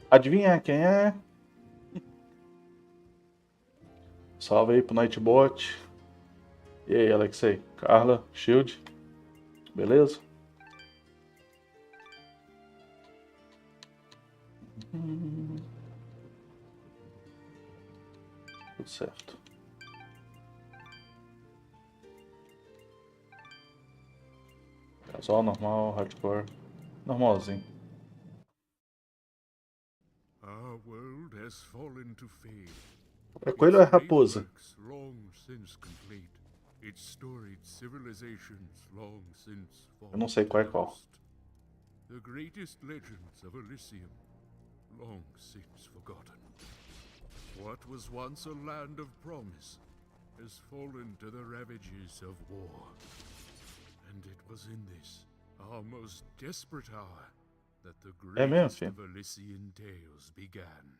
Adivinha quem é? Salve aí pro Nightbot. E aí, Alexei? Carla, Shield. Beleza? Tudo certo. Casual, normal, hardcore. Normalzinho. Our world has fallen to fame. É coelho ou é Its great raposa? works long since complete. Its storied civilizations long since Eu não fallen sei to qual é qual. dust. The greatest legends of Elysian long since forgotten. What was once a land of promise has fallen to the ravages of war. And it was in this, our most desperate hour, that the É mesmo, greatest filho? of Elysian tales began.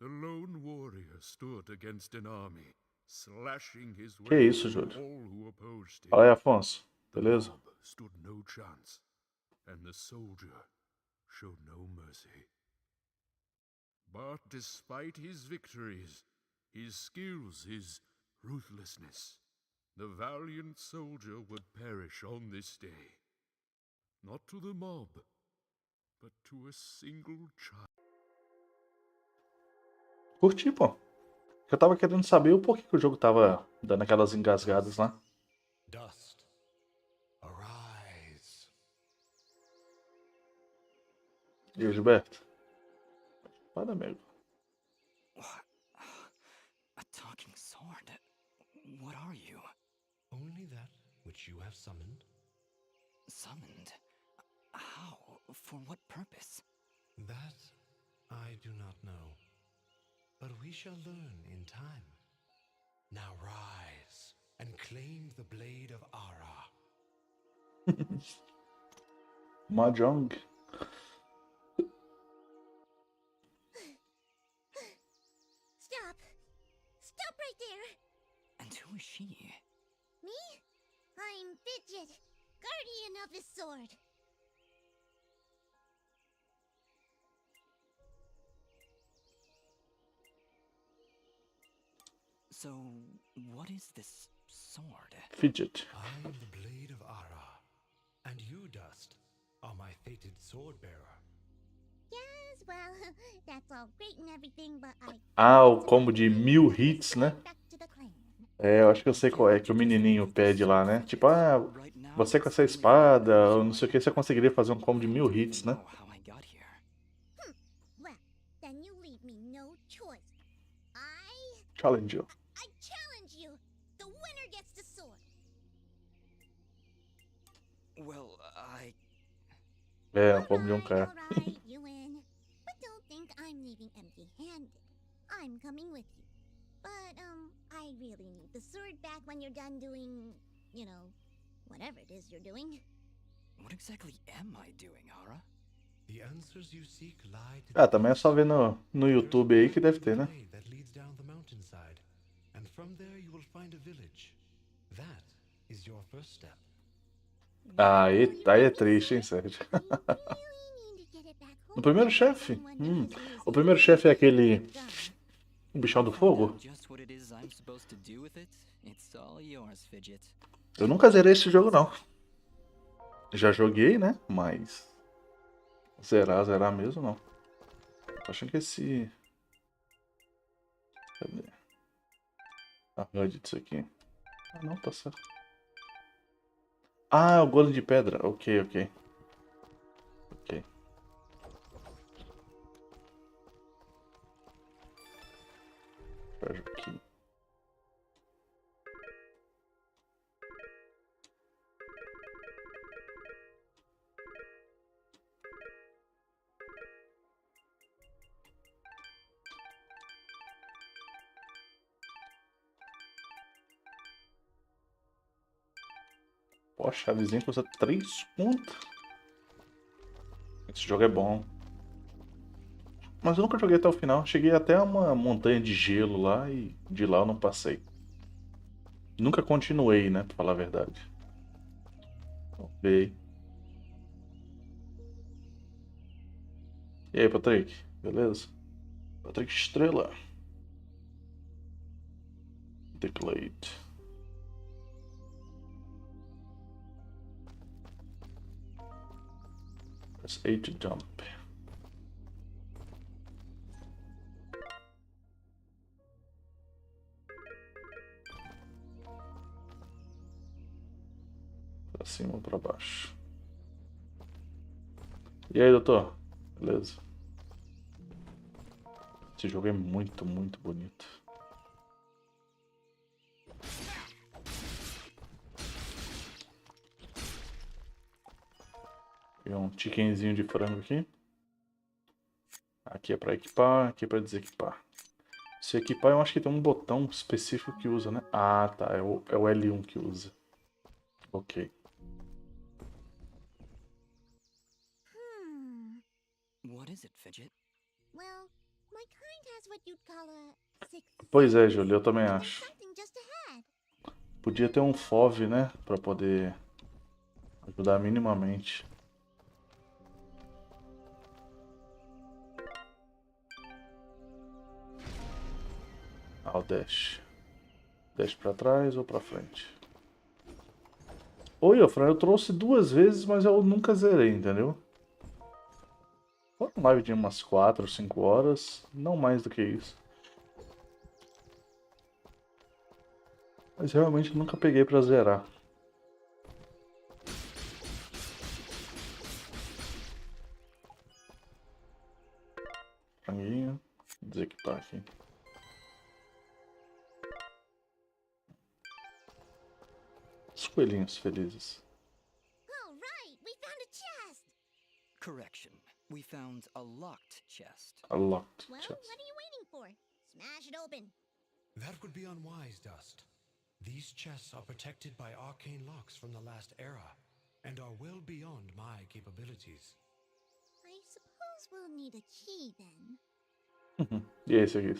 The lone warrior stood against an army, slashing his Que way isso, through Júlio? all who opposed him. Fala aí, Afonso. The Beleza? mob stood no chance, and the soldier showed no mercy. But despite his victories, his skills, his ruthlessness, the valiant soldier would perish on this day. Not to the mob, but to a single child. Curti, pô. Eu tava querendo saber o porquê que o jogo tava dando aquelas engasgadas lá. Dust, arise. E o Gilberto? Fala, amigo. What? A talking sword? What are you? Only that which you have summoned. Summoned? How? For what purpose? That I do not know. But we shall learn in time. Now rise and claim the blade of Ara. Mahjong. Stop! Stop right there! And who is she? Me? I'm Fidget, guardian of the sword. So, what is this sword? Fidget. I am the blade of Ara. And you, Dust, are my fated sword bearer. Yes, well, that's all great and everything, but I... Ah, o combo de 1000 hits, né? Back to the clan. É, eu acho que eu sei qual é, que o menininho pede lá, né? Tipo, ah, você com essa espada, ou não sei o que, você conseguiria fazer um combo de 1000 hits, né? How I got here. Well, then you leave me no choice. Challenge you. I challenge you! The winner gets the sword! Well, É, um combo de um Alright, cara. alright, you win. But don't think I'm leaving empty-handed. I'm coming with you. But, I really need the sword back when you're done doing, you know, whatever it is you're doing. what exactly am I doing, Ara? The answers you seek lie to Ah, também é só ver no YouTube aí que deve ter, né? that leads down the mountainside. And from there you will find a village. That is your first step. Ah, aí é triste, hein, Sérgio? I really need to get it back home. No primeiro chefe? Someone knows who's O primeiro chefe é aquele... O bichão do Find fogo? out just what it is I'm supposed to do with it. It's all yours, Fidget. Eu nunca zerei esse jogo, não. Já joguei, né? Mas... Zerar mesmo, não. Tô achando que esse... Cadê? A HUD disso aqui. Ah, não, tá certo. Ah, o golem de pedra. Ok. Treasure aqui. Pô, a chavezinha custa 3 conto. Esse jogo é bom. Mas eu nunca joguei até o final. Cheguei até uma montanha de gelo lá e de lá eu não passei. Nunca continuei, né? Pra falar a verdade. Ok. E aí, Patrick? Beleza? Patrick Estrela. Declade. Press A to jump. Pra cima ou pra baixo? E aí, doutor? Beleza? Esse jogo é muito, muito bonito. Peguei um chickenzinho de frango aqui. Aqui é pra equipar, aqui é pra desequipar. Se equipar, eu acho que tem um botão específico que usa, né? Ah, tá. É o L1 que usa. Ok. What is it, Fidget? Well, my kind has what you'd call a sixth Pois é, sense, Júlio, eu também and there's acho. something just ahead. Podia ter um FOV, né? Pra poder ajudar minimamente. Ah, o dash. Dash pra trás ou pra frente? Oi, Fran, eu trouxe 2 vezes, mas eu nunca zerei, entendeu? Foi uma live de umas 4 ou 5 horas, não mais do que isso. Mas realmente nunca peguei pra zerar. Franguinho. Desequipar aqui. Os coelhinhos felizes. All right, we found a chest. Correction. We found a locked chest. A locked Well, chest. what are you waiting for? Smash it open. That would be unwise, Dust. These chests are protected by arcane locks from the last era, and are well beyond my capabilities. I suppose we'll need a key then. E esse aqui?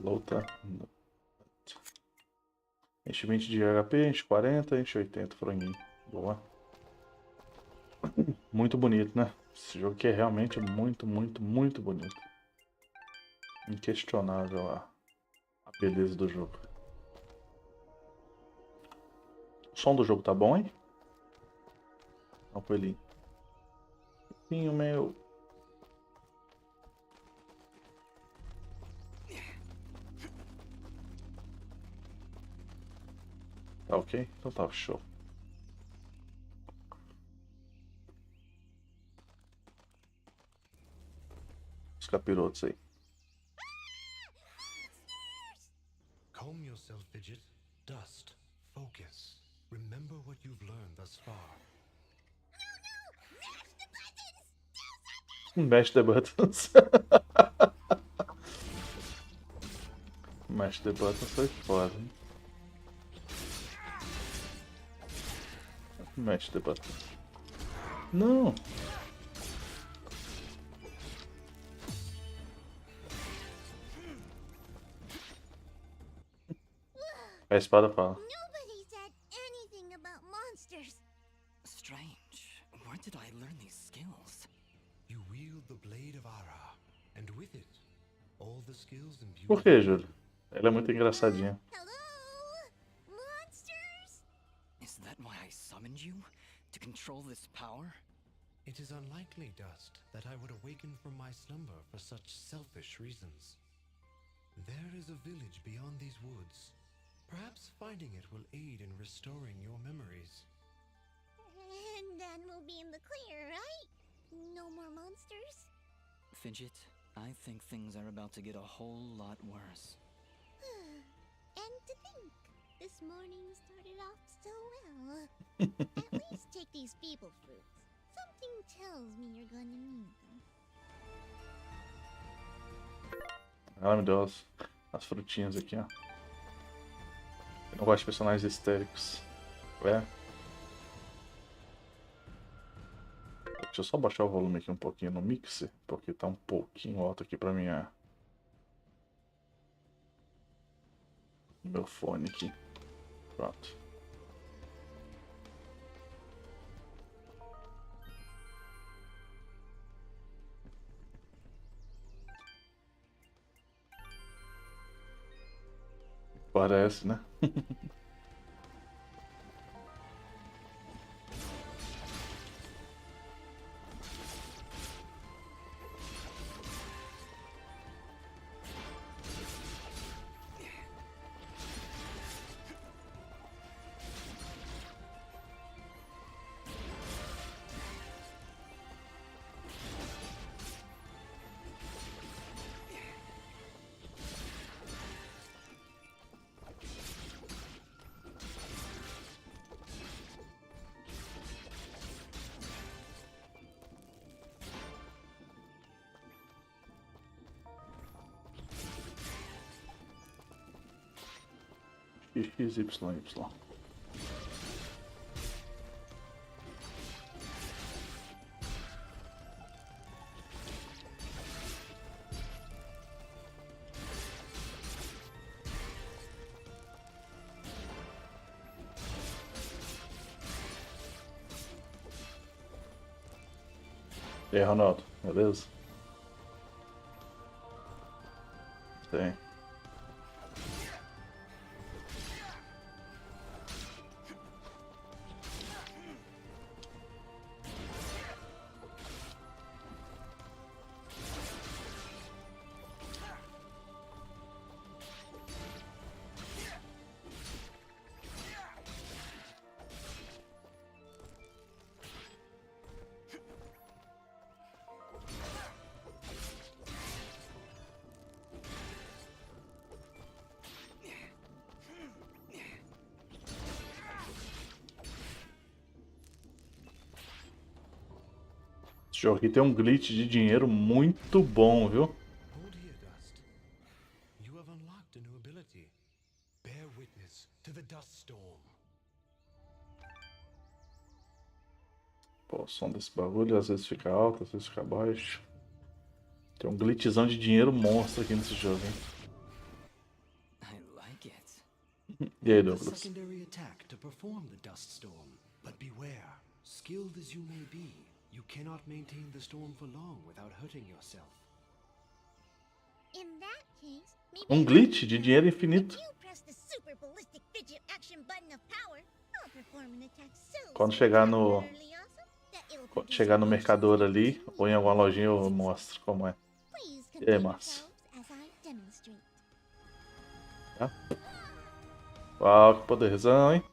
Luta. Enche 20 de HP, enche 40, enche 80, franguinho. Boa. Muito bonito, né? Esse jogo aqui é realmente muito, muito, muito bonito. Inquestionável a beleza do jogo. O som do jogo tá bom, hein? Olha o coelhinho. Coelhinho meu. Tá ok? Então tá, show. Os capirotos aí. Calm yourself, Fidget. Dust. Focus. Remember what you've learned thus far. Mash the buttons! Do something! Mash the buttons. Mash the buttons foi foda, hein? Mash the buttons. Não! A espada fala. Nobody said anything about monsters. Strange. Where did I learn these skills? You wield the blade of Ara, and with it, all the skills imbued. Por que, Júlio? Ela é muito engraçadinha. Hello? Monsters? Is that why I summoned you? To control this power? It is unlikely, Dust, that I would awaken from my slumber for such selfish reasons. There is a village beyond these woods. Perhaps finding it will aid in restoring your memories. And then we'll be in the clear, right? No more monsters? Fidget, I think things are about to get a whole lot worse. And to think, this morning started off so well. At least take these feeble fruits. Something tells me you're gonna need them. Ela me deu as frutinhas aqui, ó. Eu não gosto de personagens histéricos. Ué? Deixa eu só baixar o volume aqui um pouquinho no mixer, porque tá um pouquinho alto aqui pra minha Meu fone aqui. Pronto. Parece, né? XYY. E aí, Ronaldo, beleza? Tem. Esse jogo aqui tem um glitch de dinheiro muito bom, viu? Hold here, Dust. You have unlocked a new ability. Bear witness to the dust storm. Pô, o som desse bagulho às vezes fica alto, às vezes fica baixo. Tem um glitchzão de dinheiro monstro aqui nesse jogo, hein? I like it. E aí, The Douglas? secondary attack to perform the dust storm. But beware, skilled as you may be, you cannot maintain the storm for long without hurting yourself. In that case, maybe Um glitch de dinheiro infinito. if you press the super ballistic fidget action button of power, I'll perform an attack so Quando chegar no- spectacularly awesome that it'll Quando produce chegar no emotions mercador ali, you ou em alguma lojinha, eu mostro como é. Please E aí, contain Márcio? yourselves as I demonstrate. Uau, que poderzão, hein?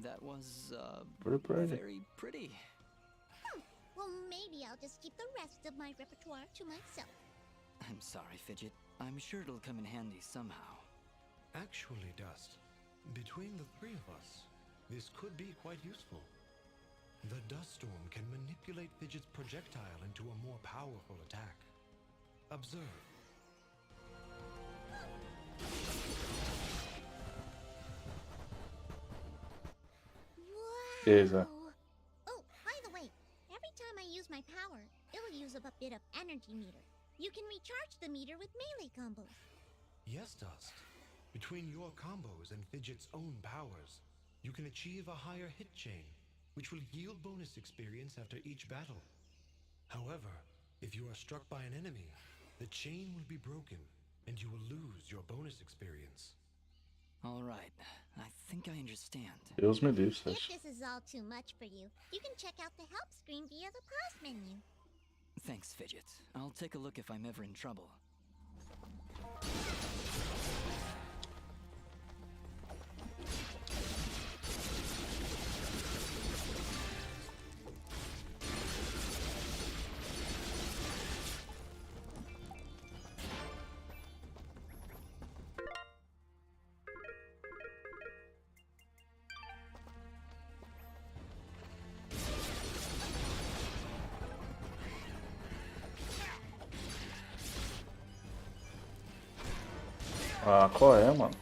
That was, Pretty. very pretty. Well, maybe I'll just keep the rest of my repertoire to myself. I'm sorry, Fidget. I'm sure it'll come in handy somehow. Actually, Dust, between the three of us, this could be quite useful. The dust storm can manipulate Fidget's projectile into a more powerful attack. Observe. Beleza. Oh, by the way, every time I use my power, it'll use up a bit of energy meter. You can recharge the meter with melee combos. Yes, Dust. Between your combos and Fidget's own powers, you can achieve a higher hit chain, which will yield bonus experience after each battle. However, if you are struck by an enemy, the chain will be broken, and you will lose your bonus experience. All right. I think I understand. Deus me livre, If Sérgio. this is all too much for you, you can check out the help screen via the pause menu. Thanks, Fidget. I'll take a look if I'm ever in trouble. Ah, qual é, mano?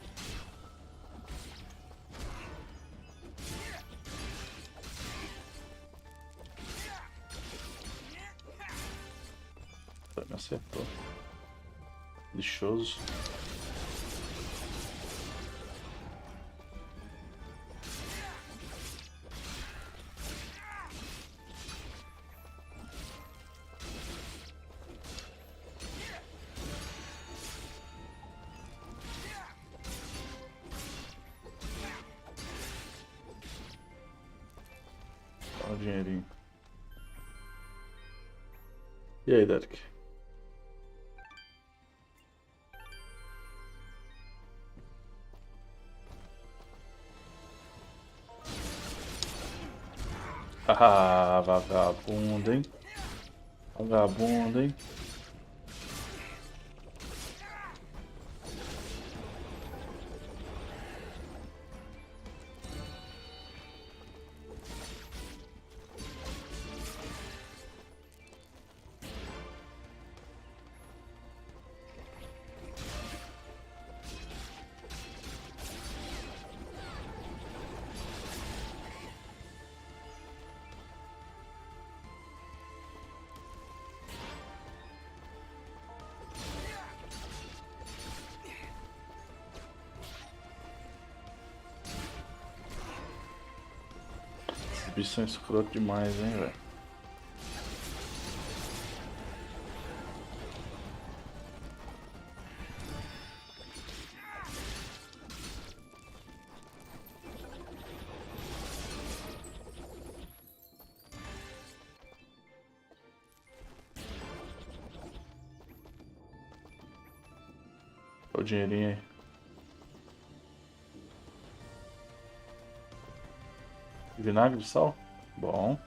Me acertou. Lixoso. Olha o dinheirinho. E aí, Derek? Ah, vagabundo, hein? Vagabundo, hein? Esses bichos são escroto demais, hein, velho? Olha o dinheirinho aí. Vinagre de sal? Bom.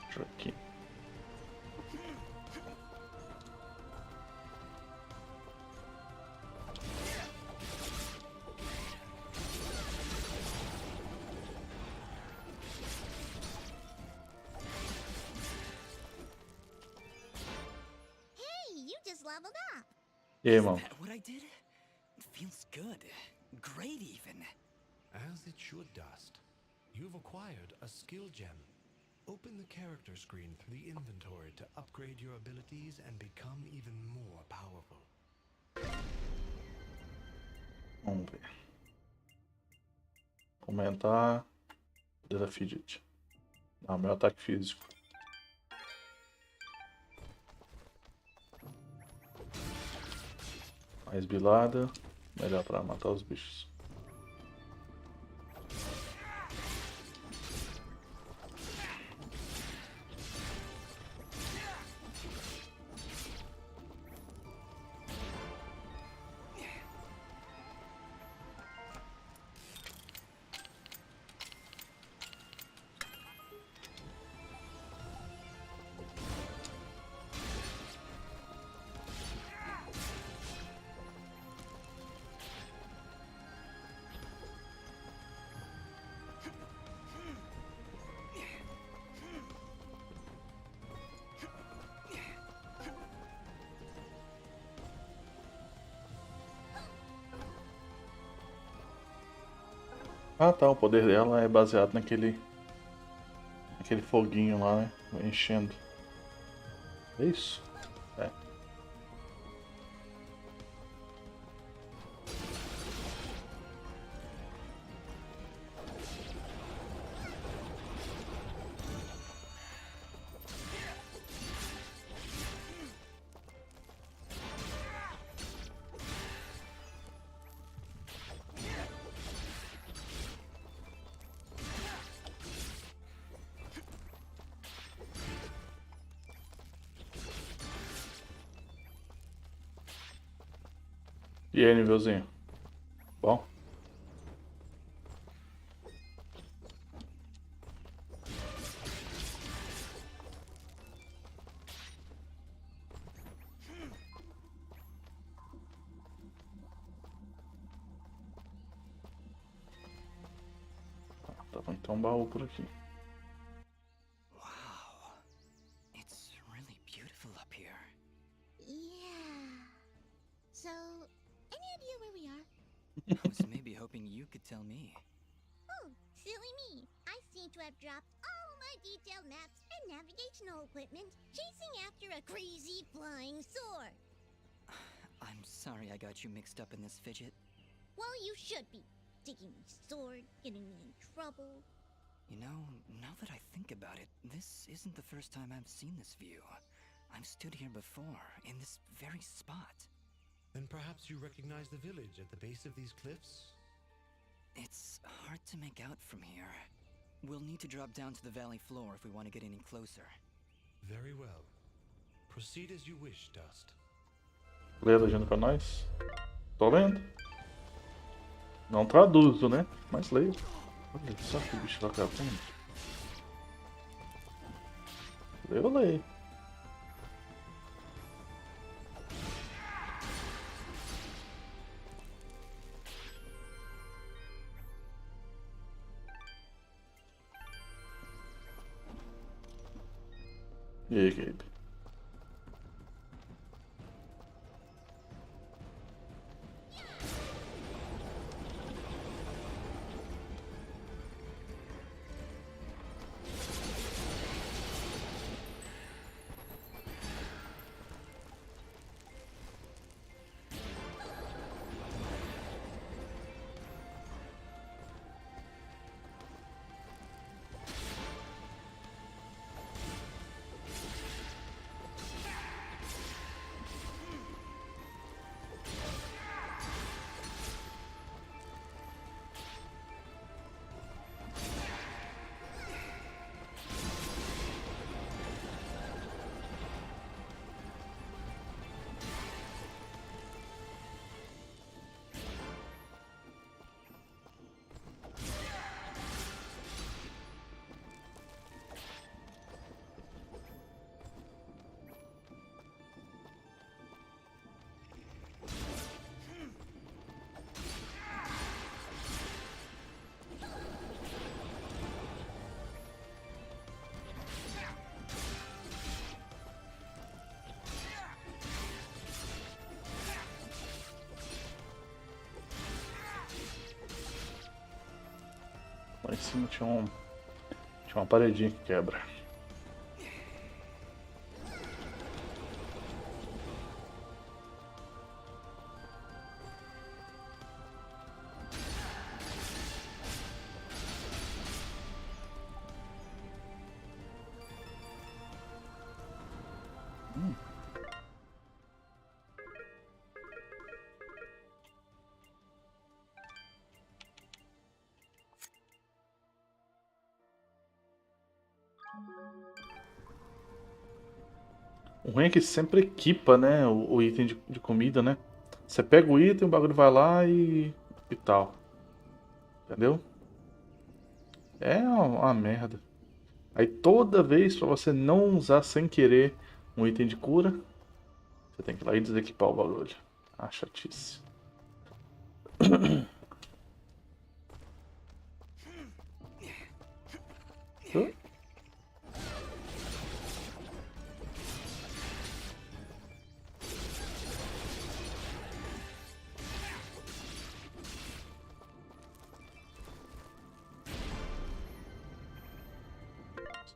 Deixa eu aqui. Hey, you just leveled up. E aí, Isn't irmão? that what I did? It feels good. Great even. As it should, Dust. You've acquired a skill gem. Open the character screen through the inventory to upgrade your abilities and become even more powerful. Vamos ver. Aumentar. Poder da fidget. Ah, meu ataque físico. Mais bilada. Melhor pra matar os bichos. Ah tá, o poder dela é baseado naquele foguinho lá, né? Vai enchendo. É isso? É. E aí, nívelzinho? Bom? Tava então um baú por aqui. Wow. It's really beautiful up here. Yeah. So, any idea where we are? I was maybe hoping you could tell me. Oh, silly me. I seem to have dropped all my detailed maps and navigational equipment chasing after a crazy flying sword. I'm sorry I got you mixed up in this fidget. Well, you should be. Taking my sword, getting me in trouble. You know, now that I think about it, this isn't the first time I've seen this view. I've stood here before, in this very spot. Then perhaps you recognize the village at the base of these cliffs? It's hard to make out from here. We'll need to drop down to the valley floor if we want to get any closer. Very well. Proceed as you wish, Dust. Lê a legenda pra nós. Tô lendo. Não traduzo, né? Mas leio. Olha só que o bicho tá cavando. Eu leio. E aí, Gabe? Lá em cima tinha uma paredinha que quebra. O ruim é que sempre equipa, né, o item de comida, né? Você pega o item, o bagulho vai lá e tal. Entendeu? É uma merda. Aí toda vez pra você não usar sem querer um item de cura, você tem que ir lá e desequipar o bagulho. Ah, chatice.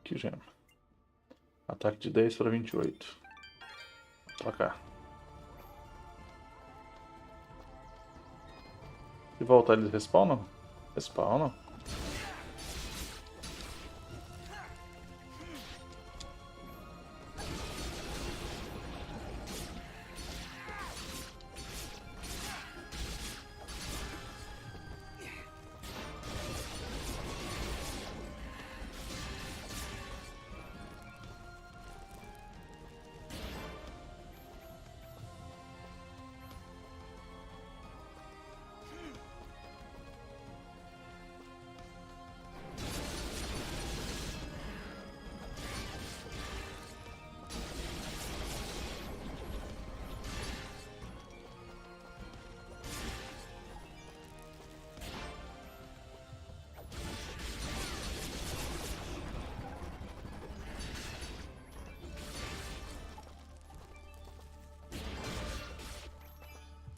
Que gema. Ataque de 10 para 28. Pra cá. Se voltar eles respawnam? Respawnam.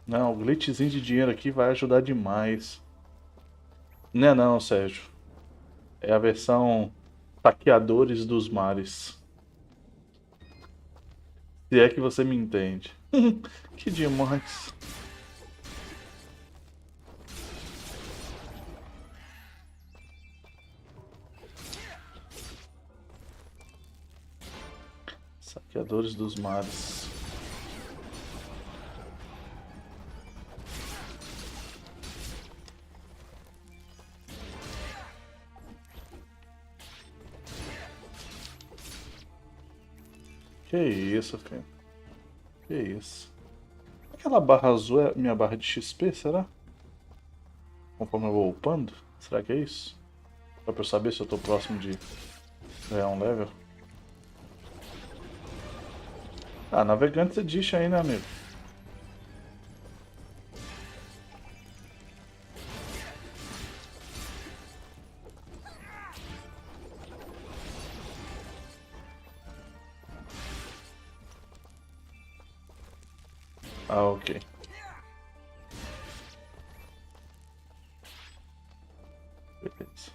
Não, o glitchzinho de dinheiro aqui vai ajudar demais. Não é não, Sérgio. É a versão Saqueadores dos mares. Se é que você me entende. Que demais. Saqueadores dos mares. Que isso, filho? Que isso? Aquela barra azul é minha barra de XP, será? Conforme eu vou upando? Será que é isso? Só pra eu saber se eu tô próximo de ganhar um level. Ah, Navegantes Edition aí, né, amigo? Ah, ok. Beleza.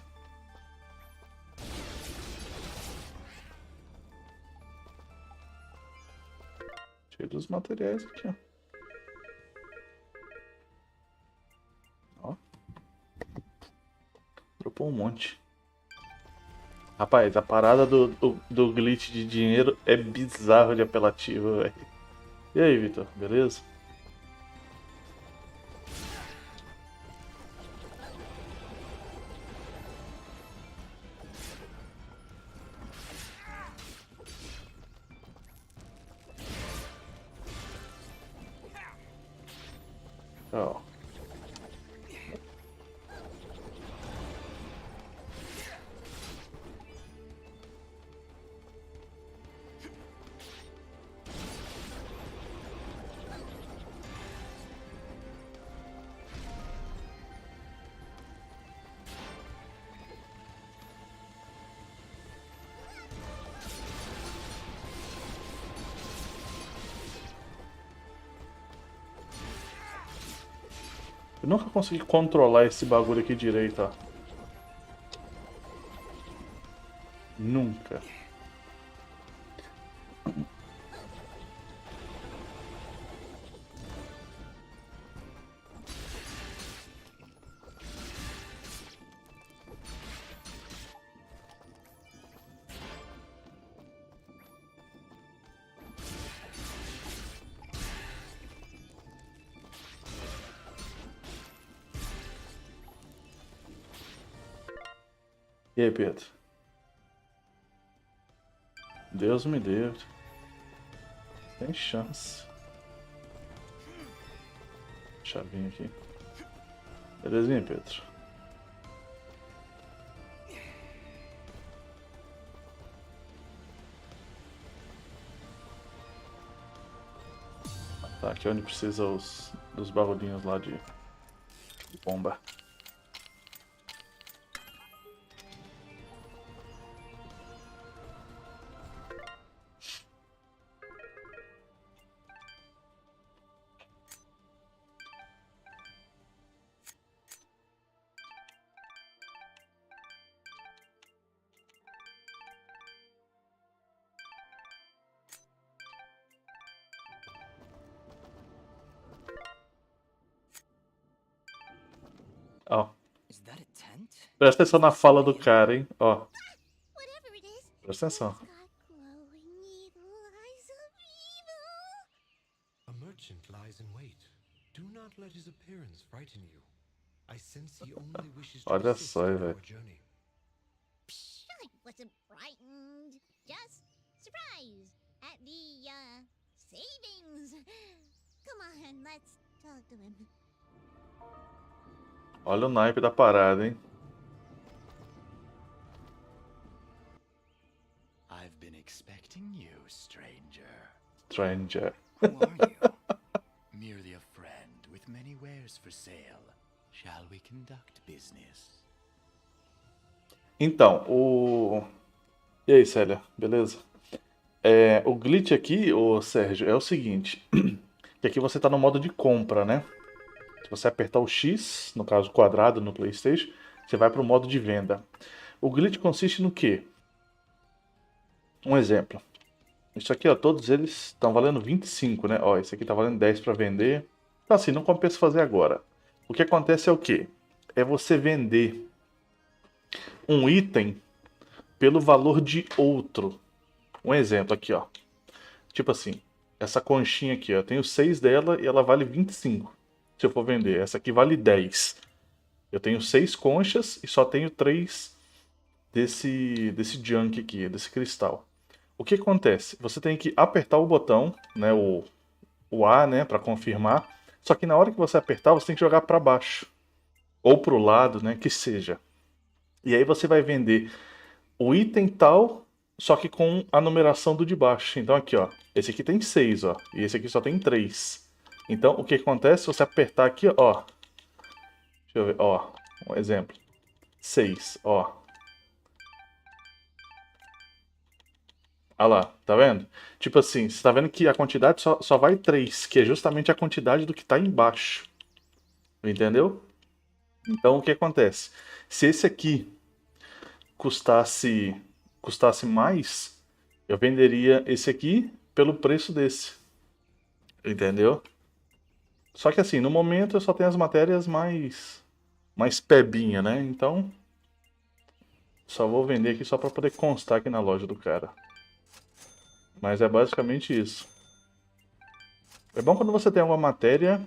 Cheio dos materiais aqui, ó. Ó. Dropou um monte. Rapaz, a parada do glitch de dinheiro é bizarro de apelativo, velho. E aí, Vitor, beleza? Ó. Eu nunca consegui controlar esse bagulho aqui direito, ó. Nunca. E aí, Pedro? Deus me livre. Sem chance. Chavinha aqui. Belezinha, Pedro? Tá, aqui é onde precisa dos barulhinhos lá de bomba. Ó. Is that a tent? Presta atenção na fala do cara, hein? Ó. Whatever it is, Presta atenção. it's got glowing eagle eyes of evil. A merchant lies in wait. Do not let his appearance frighten you. I sense he only wishes to Olha assist só, in velho. our journey. Psh, I wasn't frightened. Just surprised at the, savings. Come on, let's talk to him. Olha o naipe da parada, hein? I've been expecting you, stranger. Stranger. Who are you? Merely a friend with many wares for sale. Shall we conduct business? Então, E aí, Célia, beleza? O glitch aqui, ô Sérgio, é o seguinte. Que aqui você tá no modo de compra, né? Se você apertar o X, no caso quadrado no PlayStation, você vai para o modo de venda. O glitch consiste no quê? Um exemplo. Isso aqui, ó, todos eles estão valendo 25, né? Ó, esse aqui tá valendo 10 para vender. Então assim, não compensa fazer agora. O que acontece é o quê? É você vender um item pelo valor de outro. Um exemplo aqui, ó. Tipo assim, essa conchinha aqui, ó, eu tenho 6 dela e ela vale 25. Se eu for vender, essa aqui vale 10. Eu tenho 6 conchas e só tenho 3 desse junk aqui, desse cristal. O que acontece? Você tem que apertar o botão, né, o A, né, para confirmar. Só que na hora que você apertar, você tem que jogar para baixo ou para o lado, né, que seja. E aí você vai vender o item tal, só que com a numeração do de baixo. Então aqui, ó, esse aqui tem 6, ó, e esse aqui só tem 3. Então o que acontece? Se você apertar aqui, ó, deixa eu ver, ó, um exemplo, 6, ó. Olha lá, tá vendo? Tipo assim, você tá vendo que a quantidade só vai 3, que é justamente a quantidade do que tá embaixo. Entendeu? Então o que acontece? Se esse aqui custasse mais, eu venderia esse aqui pelo preço desse. Entendeu? Só que assim, no momento eu só tenho as matérias mais pebinha, né? Então só vou vender aqui só para poder constar aqui na loja do cara. Mas é basicamente isso. É bom quando você tem uma matéria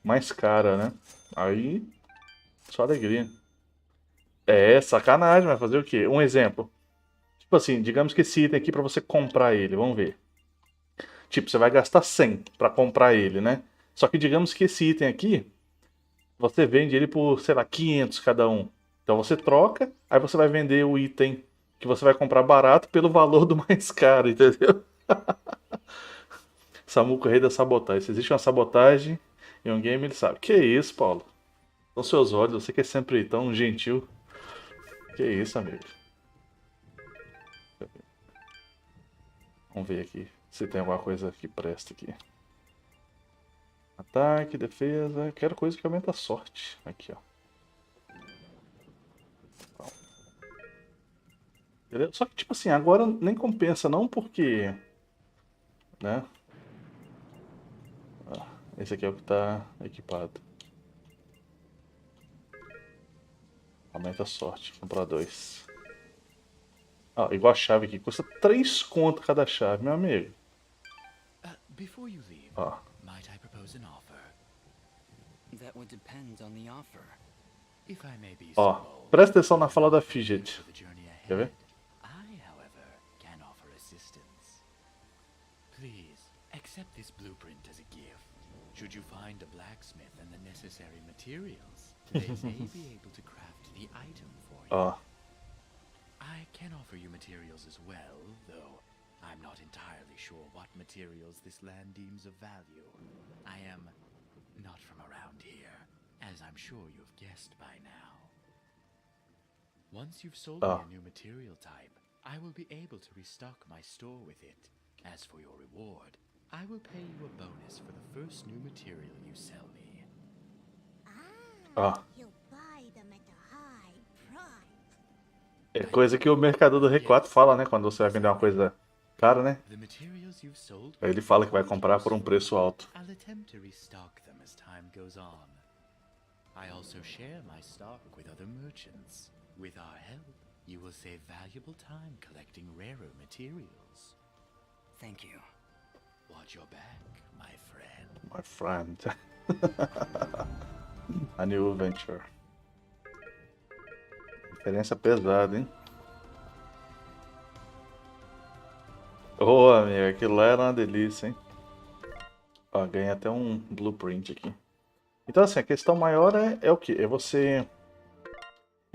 mais cara, né? Aí, só alegria. É, sacanagem, vai fazer o quê? Um exemplo. Tipo assim, digamos que esse item aqui pra você comprar ele, vamos ver. Tipo, você vai gastar 100 pra comprar ele, né? Só que digamos que esse item aqui, você vende ele por, sei lá, 500 cada um. Então você troca, aí você vai vender o item que você vai comprar barato pelo valor do mais caro, entendeu? Samuco, rei da sabotagem. Se existe uma sabotagem em um game, ele sabe. Que isso, Paulo? São seus olhos, você que é sempre tão gentil. Que isso, amigo. Vamos ver aqui se tem alguma coisa que presta aqui. Ataque, defesa. Quero coisa que aumenta a sorte. Aqui, ó. Beleza? Só que, tipo assim, agora nem compensa não, porque... né? Ah, esse aqui é o que tá equipado. Aumenta a sorte. Comprar 2. Ah, igual a chave aqui. Custa 3 conto cada chave, meu amigo. Before you leave, Ó. might I propose an offer? That would depend on the offer. If I may be Ó, so bold, presta atenção na fala da Fidget. for the journey Quer ver? ahead, I, however, can offer assistance. Please, accept this blueprint as a gift. Should you find a blacksmith and the necessary materials, they may be able to craft the item for you. Ó. I can offer you materials as well, though I'm not entirely sure what materials this land deems of value. I am not from around here, as I'm sure you've guessed by now. Once you've sold me a new material type, I will be able to restock my store with it. As for your reward, I will pay you a bonus for the first new material you sell me. Ó. You'll buy them at a high price. É coisa que o mercador do R4 fala, né? Quando você vai vender uma coisa cara, né? The materials you've sold Aí ele fala que vai comprar por um preço alto. I'll attempt to restock them as time goes on. I also share my stock with other merchants. With our help, you will save valuable time collecting rarer materials. Thank you. Watch your back, my friend. My friend. A new venture. Diferença pesada, hein? Ô, amigo, aquilo lá era uma delícia, hein? Ó, ganhei até um blueprint aqui. Então, assim, a questão maior é o quê? É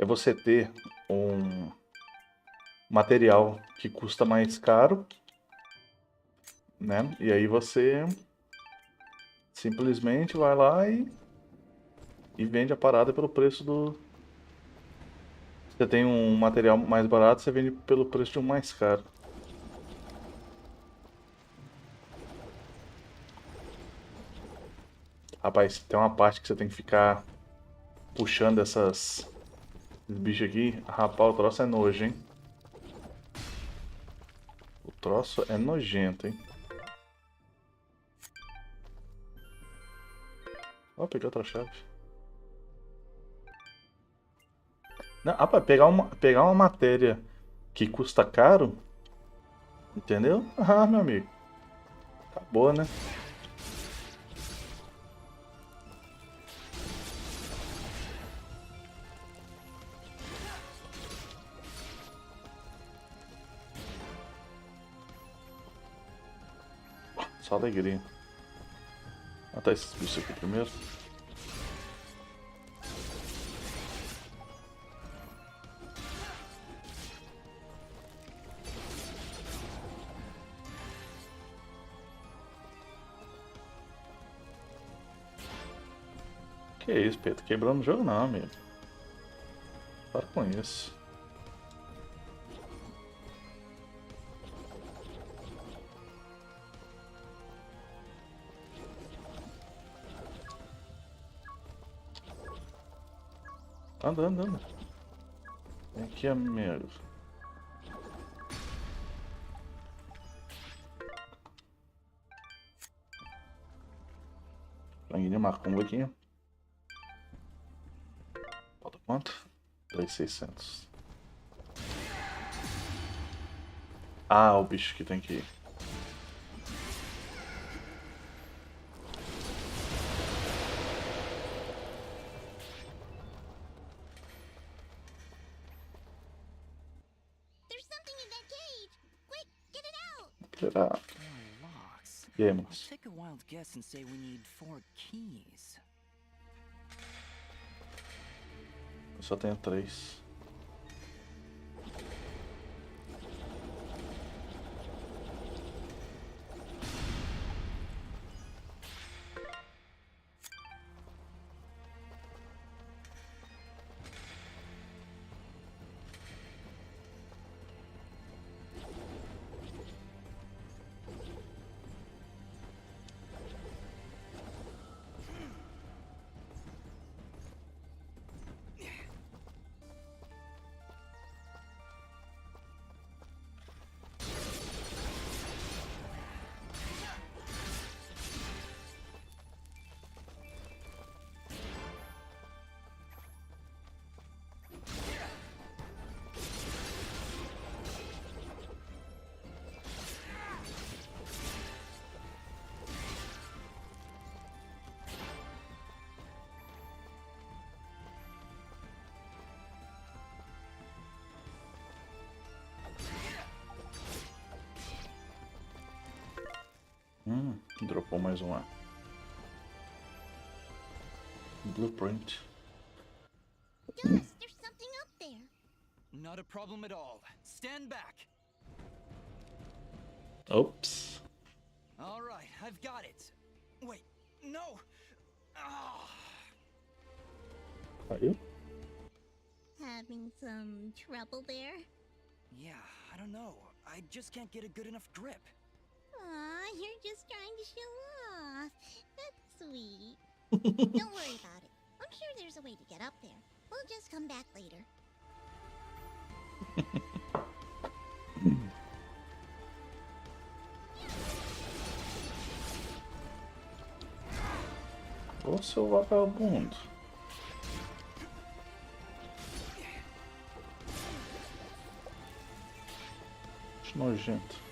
você ter um material que custa mais caro, né? E aí você simplesmente vai lá e vende a parada pelo preço do... Você tem um material mais barato, você vende pelo preço de um mais caro. Rapaz, tem uma parte que você tem que ficar puxando esses bichos aqui. Rapaz, o troço é nojo, hein? troço é nojento, hein? Ó, peguei outra chave. Não, rapaz, pegar uma matéria que custa caro, entendeu? Ah, meu amigo. Acabou, né? Só alegria. Matar esses bichos aqui primeiro. Que isso, Pedro? Quebrando o jogo não, amigo. Para com isso. Anda, anda, anda. Vem aqui, amigo. Franguinho macumba aqui. Falta quanto? 2.600. Ah, o bicho que tem que ir. There's something in that cage. Quick, get it out. Será? More locks. E aí, I'll moço? take a wild guess and say we need 4 keys. Eu só tenho 3. Dropou mais uma. Blueprint. Dust, there's something up there. Not a problem at all. Stand back. Oops. All right, I've got it. Wait, no. Ah. Caiu? Having some trouble there? Yeah, I don't know. I just can't get a good enough grip. Aw, you're just trying to show off. That's sweet. Don't worry about it. I'm sure there's a way to get up there. We'll just come back later. Ô, seu vagabundo. Que nojento.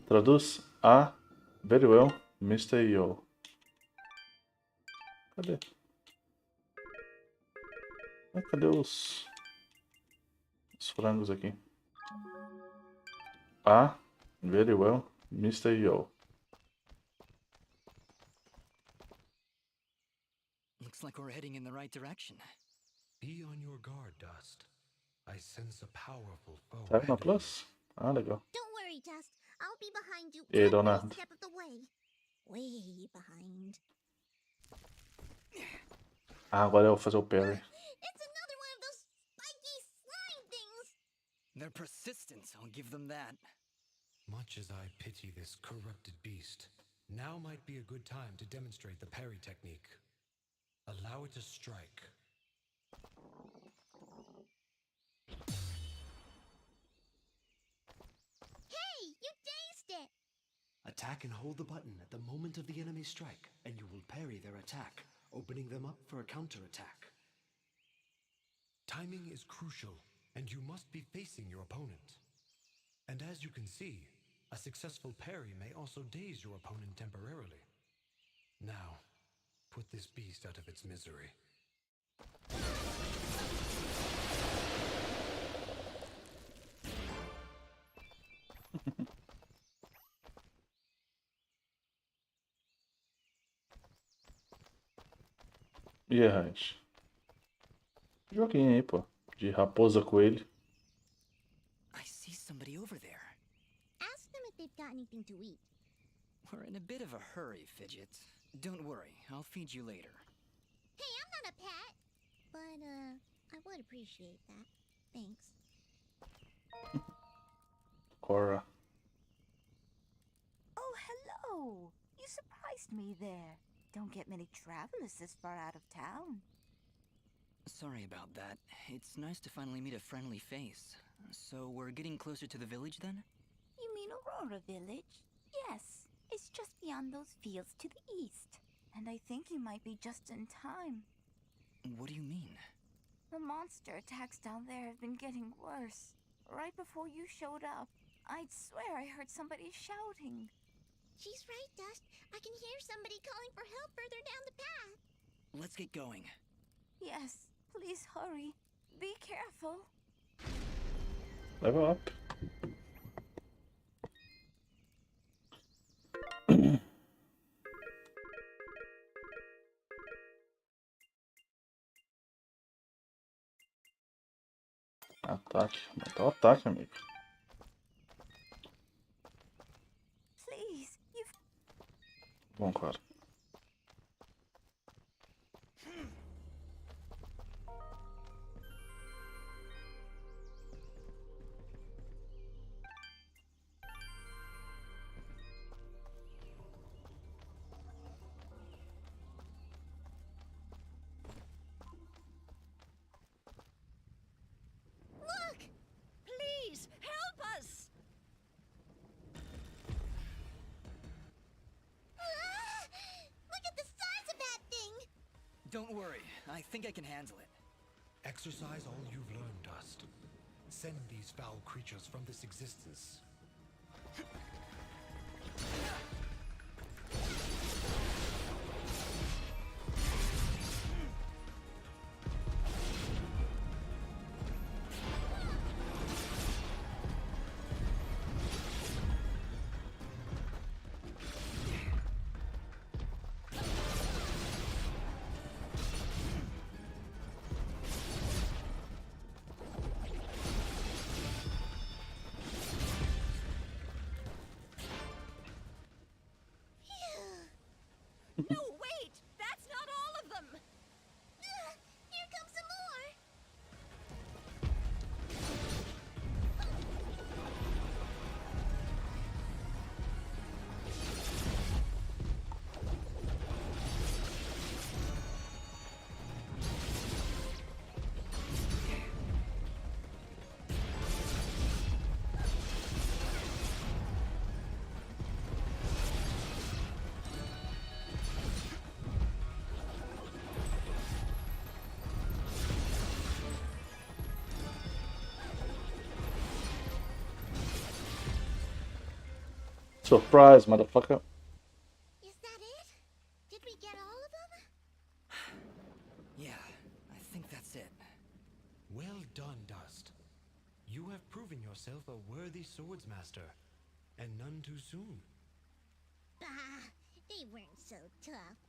Traduz a very well, Mr. Yo. Cadê? Cadê os frangos aqui? A very well, Mr. Yo. Looks like we're heading in the right direction. Be on your guard, Dust. I sense a powerful foe. Tá na ahead of you. Plus? Ah, legal. Don't worry, Dust. I'll be behind you E aí, every Leonardo? step of the way. Way behind. Ah, agora eu vou fazer o parry. It's another one of those spiky slime things. They're persistent, I'll give them that. Much as I pity this corrupted beast, now might be a good time to demonstrate the parry technique. Allow it to strike. back and hold the button at the moment of the enemy strike, and you will parry their attack, opening them up for a counterattack. Timing is crucial, and you must be facing your opponent. And as you can see, a successful parry may also daze your opponent temporarily. Now, put this beast out of its misery. E errante. Joguinho aí, pô. De raposa coelho. I see somebody over there. Ask them if they've got anything to eat. We're in a bit of a hurry, Fidget. Don't worry, I'll feed you later. Hey, I'm not a pet! But, I would appreciate that. Thanks. Cora. Oh, hello! You surprised me there. Don't get many travelers this far out of town. Sorry about that. It's nice to finally meet a friendly face. So we're getting closer to the village then? You mean Aurora Village? Yes, it's just beyond those fields to the east. And I think you might be just in time. What do you mean? The monster attacks down there have been getting worse. Right before you showed up, I'd swear I heard somebody shouting. She's right, Dust. I can hear somebody calling for help further down the path. Let's get going. Yes, please hurry. Be careful. Level up. Ataque. Matar o ataque, amigo. Please, you've... Bom, cara. Look! Please, help us! Look at the size of that thing! Don't worry, I think I can handle it. Exercise all you've learned, Dust. Send these foul creatures from this existence. No, wait! That's not all of them! Here comes some more! Surprise, motherfucker. Is that it? Did we get all of them? Yeah, I think that's it. Well done, Dust. You have proven yourself a worthy swordsmaster, and none too soon. Bah, they weren't so tough.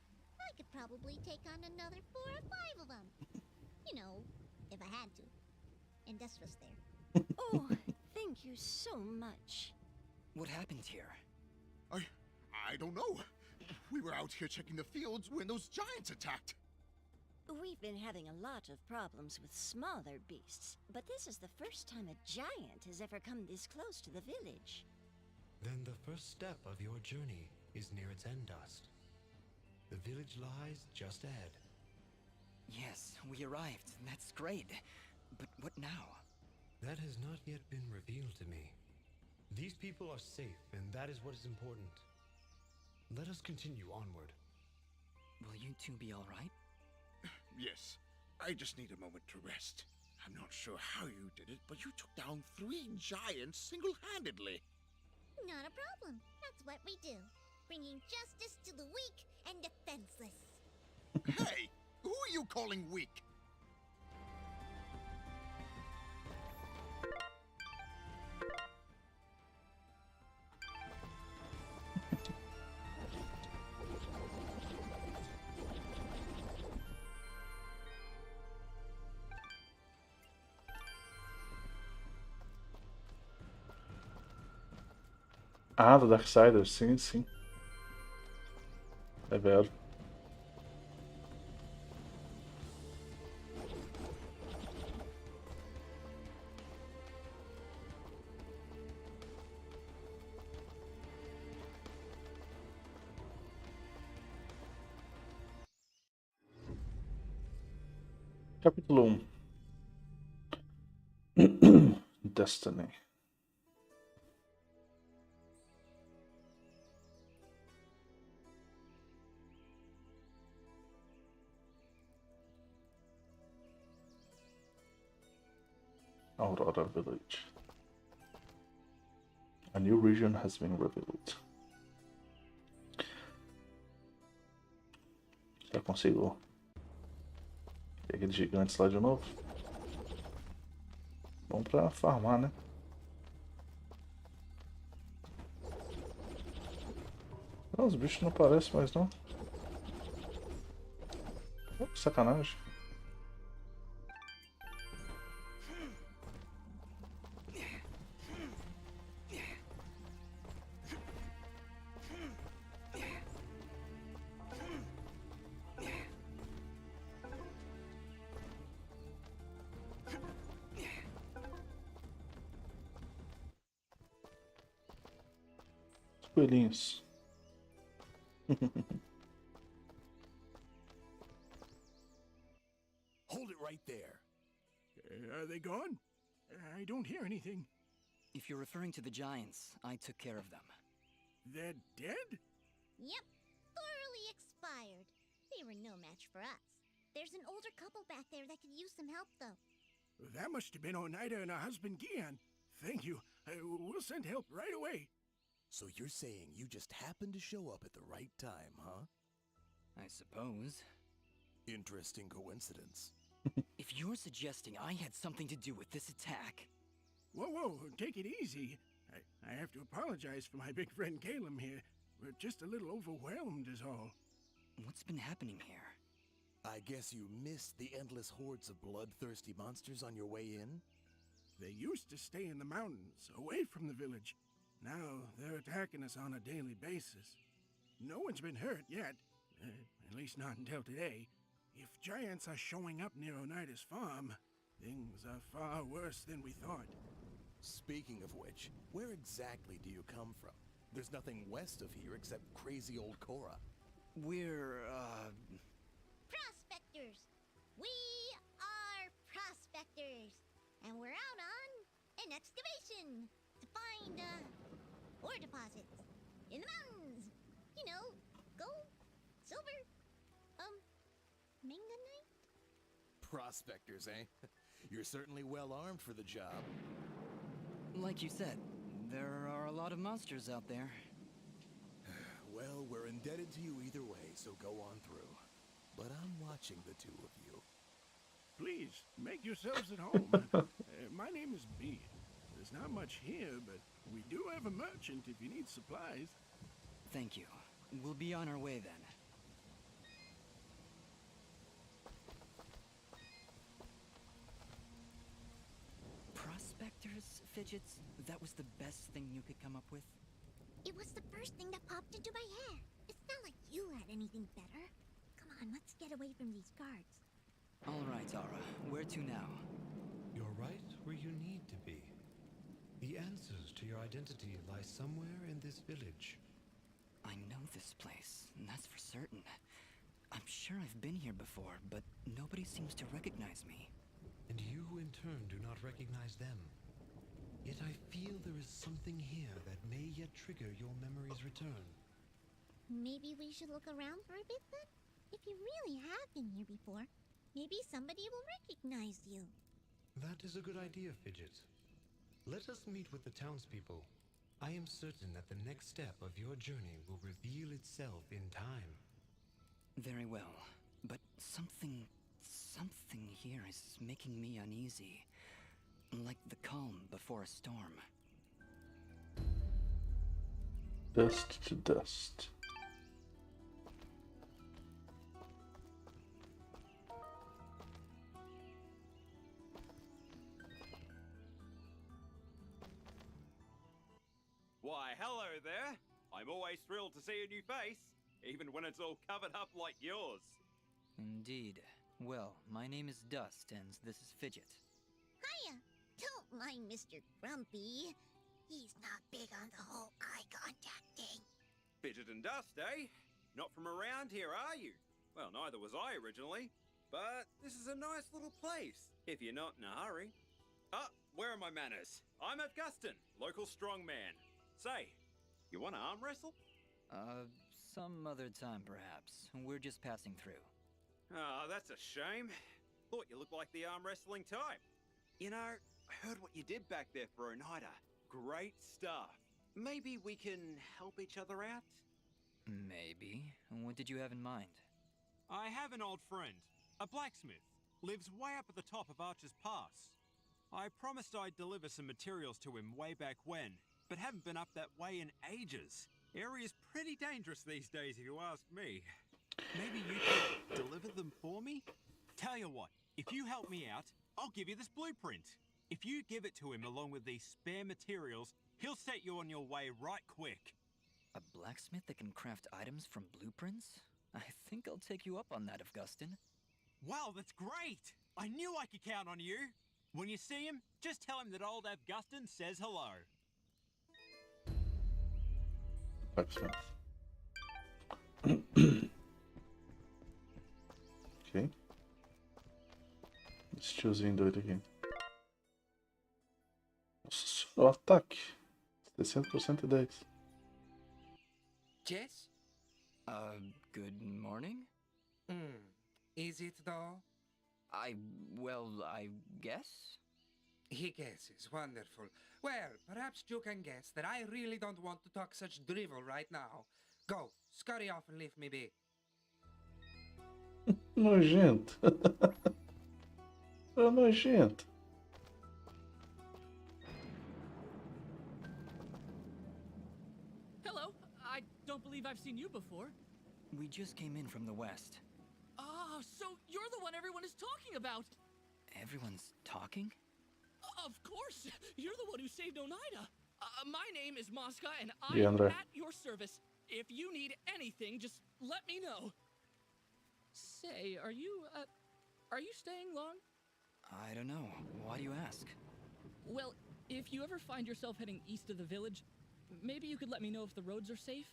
I could probably take on another 4 or 5 of them. You know, if I had to. And Dust was there. Oh, thank you so much. What happened here? I don't know. We were out here checking the fields when those giants attacked. We've been having a lot of problems with smaller beasts, but this is the first time a giant has ever come this close to the village. Then the first step of your journey is near its end, Dust. The village lies just ahead. Yes, we arrived. That's great. But what now? That has not yet been revealed to me. These people are safe, and that is what is important. Let us continue onward. Will you two be alright? Yes, I just need a moment to rest. I'm not sure how you did it, but you took down 3 giants single-handedly. Not a problem. That's what we do. Bringing justice to the weak and defenseless. Hey, who are you calling weak? Ah, do Darksider, sim, sim. É verdade. Capítulo 1. Destiny. Aurora Village. A new region has been revealed. Já consigo ver aqueles gigantes lá de novo. Vamos pra farmar, né? Não, os bichos não aparecem mais não. Oh, que sacanagem. Coelhinhos. Hold it right there. Are they gone? I don't hear anything. If you're referring to the giants, I took care of them. They're dead? Yep, thoroughly expired. They were no match for us. There's an older couple back there that could use some help, though. That must have been Oneida and her husband Gian. Thank you. We'll send help right away. So you're saying you just happened to show up at the right time, huh? I suppose. Interesting coincidence. If you're suggesting I had something to do with this attack... Whoa, take it easy. I have to apologize for my big friend Caleb here. We're just a little overwhelmed is all. What's been happening here? I guess you missed the endless hordes of bloodthirsty monsters on your way in? They used to stay in the mountains, away from the village. Now they're attacking us on a daily basis. No one's been hurt yet, at least not until today. If giants are showing up near Oneida's farm, things are far worse than we thought. Speaking of which, where exactly do you come from? There's nothing west of here except crazy old Cora. We're, Prospectors! We are prospectors! And we're out on an excavation to find, ore deposits in the mountains. You know, gold, silver, manganite? Prospectors, eh? You're certainly well armed for the job. like you said, there are a lot of monsters out there. Well, we're indebted to you either way, so go on through. But I'm watching the two of you. Please, make yourselves at home. My name is B. There's not much here, but we do have a merchant if you need supplies. Thank you. We'll be on our way then. Prospectors, Fidgets? That was the best thing you could come up with? It was the first thing that popped into my head. It's not like you had anything better. Come on, let's get away from these guards. All right, Ara. Where to now? You're right where you need to be. The answers to your identity lie somewhere in this village. I know this place, and that's for certain. I'm sure I've been here before, but nobody seems to recognize me. And you, in turn, do not recognize them. Yet I feel there is something here that may yet trigger your memory's return. maybe we should look around for a bit then? If you really have been here before, maybe somebody will recognize you. That is a good idea, Fidget. Let us meet with the townspeople. I am certain that the next step of your journey will reveal itself in time. Very well, but something here is making me uneasy. Like the calm before a storm. Dust to dust. Why, hello there. I'm always thrilled to see a new face, even when it's all covered up like yours. Indeed. Well, my name is Dust, and this is Fidget. Hiya! Don't mind Mr. Grumpy. He's not big on the whole eye contact thing. Fidget and Dust, eh? Not from around here, are you? Well, neither was I originally. But this is a nice little place, if you're not in a hurry. Where are my manners? I'm Augustin, local strongman. Say, you want to arm wrestle? Some other time perhaps. We're just passing through. Oh, that's a shame. Thought you looked like the arm wrestling type. You know, I heard what you did back there for Oneida. Great stuff. Maybe we can help each other out? Maybe. What did you have in mind? I have an old friend, a blacksmith. Lives way up at the top of Archer's Pass. I promised I'd deliver some materials to him way back when, but haven't been up that way in ages. Area's pretty dangerous these days if you ask me. Maybe you could deliver them for me? Tell you what, if you help me out, I'll give you this blueprint. If you give it to him along with these spare materials, he'll set you on your way right quick. A blacksmith that can craft items from blueprints? I think I'll take you up on that, Augustin. Wow, that's great! I knew I could count on you! When you see him, just tell him that old Augustin says hello. Blacksmith. Ok. Esse tiozinho doido aqui. Nossa senhora, o ataque. 60% e 10. Yes? Good morning? Is it though? I guess? He guesses. Wonderful. Well, perhaps you can guess that I really don't want to talk such drivel right now. Go, scurry off and leave me be. Nojento. É nojento. Hello. I don't believe I've seen you before. We just came in from the west. Oh, so you're the one everyone is talking about. Everyone's talking? Of course. You're the one who saved Oneida. My name is Mosca, and Yeah, I'm Andre. at your service. If you need anything, just let me know. Say, are you staying long? I don't know. Why do you ask? Well, if you ever find yourself heading east of the village, maybe you could let me know if the roads are safe?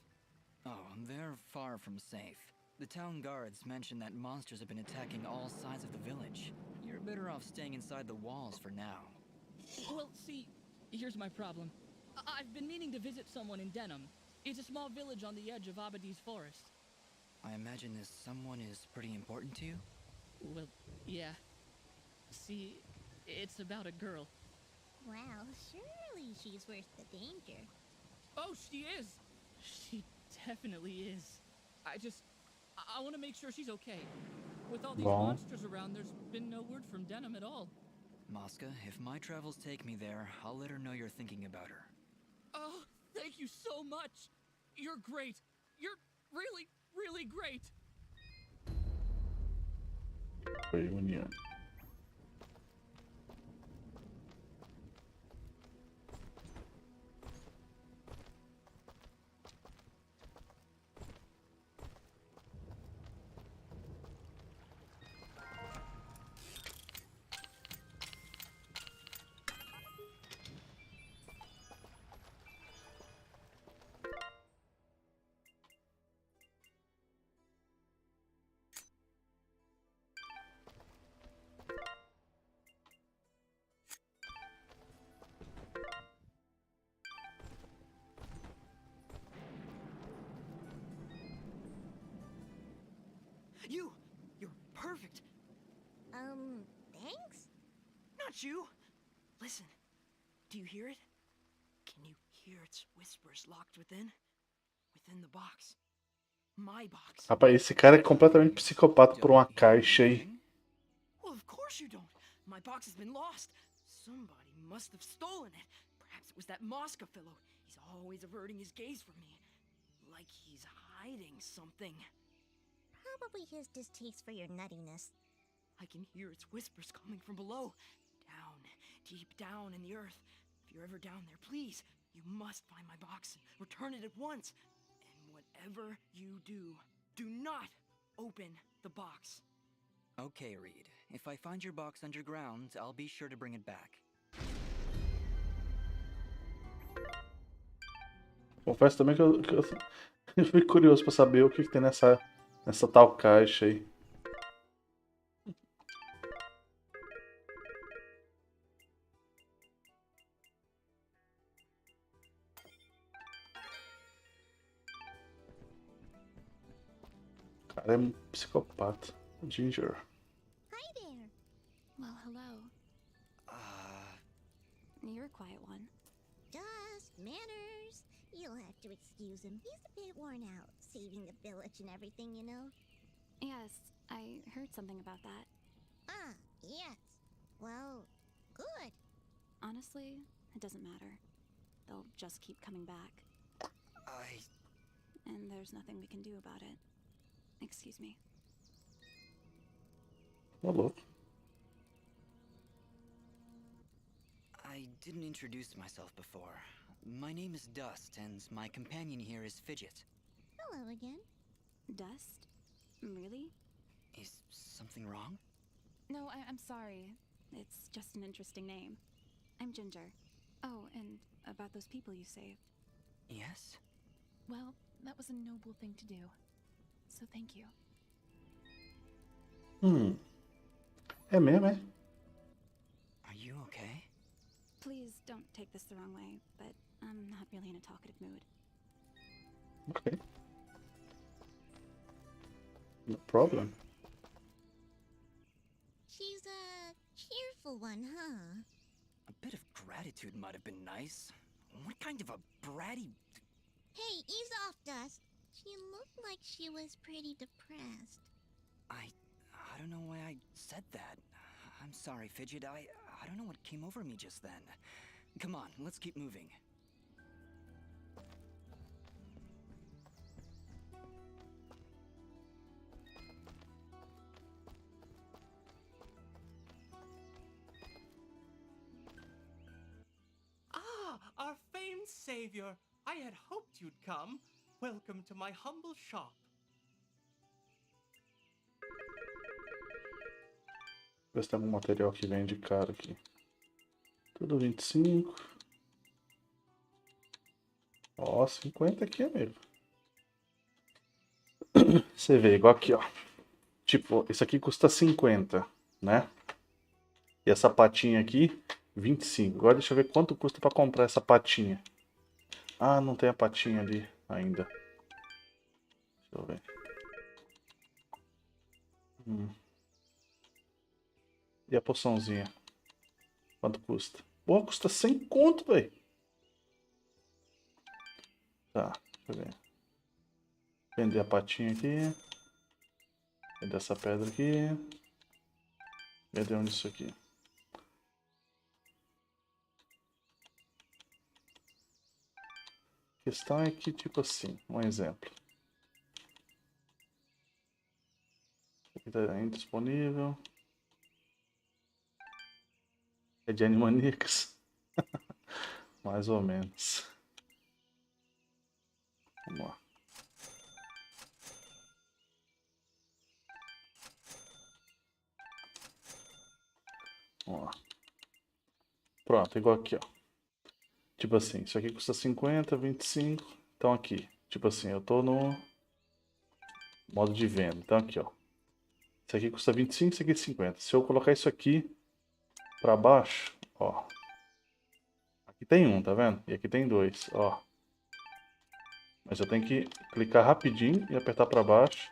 Oh, they're far from safe. The town guards mentioned that monsters have been attacking all sides of the village. You're better off staying inside the walls for now. Well, see, here's my problem. I've been meaning to visit someone in Denham. It's a small village on the edge of Abadi's forest. I imagine this someone is pretty important to you? Well, yeah. See, it's about a girl. Well, surely she's worth the danger. Oh, she is! She definitely is. I want to make sure she's okay. With all these Well. monsters around, there's been no word from Denham at all. Mosca, if my travels take me there, I'll let her know you're thinking about her. Oh, thank you so much. You're great. You're really, really great. Reunião. You're perfect. Thanks? Not you. Listen, do you hear it? Can you hear its whispers locked within the box? My box. Rapaz, esse cara é completamente psicopata por uma caixa aí. Well, of course you don't. My box has been lost. Somebody must have stolen it. Perhaps it was that Mosca fellow. He's always averting his gaze from me. Like he's hiding something. Probably his distaste for your nuttiness. I can hear its whispers coming from below. Down, deep down in the earth. If you're ever down there, please, you must find my box and return it at once. And whatever you do, do not open the box. Okay, Reed. If I find your box underground, I'll be sure to bring it back. Confesso também que eu fico curioso pra saber o que tem nessa tal caixa aí. O cara é um psicopata. Ginger. Hi there. Well, hello. You're a quiet one. Just manners. You'll have to excuse him. He's a bit worn out, saving the village and everything, you know? Yes, I heard something about that. Ah, yes. Well, good. Honestly, it doesn't matter. They'll just keep coming back. And there's nothing we can do about it. Excuse me. Hello. I didn't introduce myself before. My name is Dust, and my companion here is Fidget. Hello again. Dust? Really? Is something wrong? No, I'm sorry. It's just an interesting name. I'm Ginger. Oh, and about those people you saved. Yes? Well, that was a noble thing to do. So thank you. É mesmo, é? Are you okay? Please don't take this the wrong way, but I'm not really in a talkative mood. Ok. No problem. She's a cheerful one, huh? A bit of gratitude might have been nice. What kind of a bratty... Hey, ease off, Dust. She looked like she was pretty depressed. I don't know why I said that. I'm sorry, Fidget. I don't know what came over me just then. Come on, let's keep moving. Ah, our famed savior. I had hoped you'd come. Welcome to my humble shop. Ver se tem algum material que vende caro aqui. Tudo 25. Ó, 50 aqui, amigo. Você vê, igual aqui, ó. Tipo, esse aqui custa 50, né? E essa patinha aqui, 25. Agora deixa eu ver quanto custa pra comprar essa patinha. Ah, não tem a patinha ali ainda. Deixa eu ver. E a poçãozinha? Quanto custa? Pô, custa 100 conto, velho. Tá, deixa eu ver. Vender a patinha aqui. Vender essa pedra aqui. Vender onde isso aqui? A questão é que, tipo assim, um exemplo. Aqui tá indisponível. É de Animaniacs? Mais ou menos. Vamos lá. Vamos lá. Pronto, igual aqui, ó. Tipo assim, isso aqui custa 50, 25. Então aqui, tipo assim, eu tô no modo de venda. Então aqui, ó. Isso aqui custa 25, isso aqui 50. Se eu colocar isso aqui pra baixo, ó. Aqui tem um, tá vendo? E aqui tem dois, ó. Mas eu tenho que clicar rapidinho e apertar pra baixo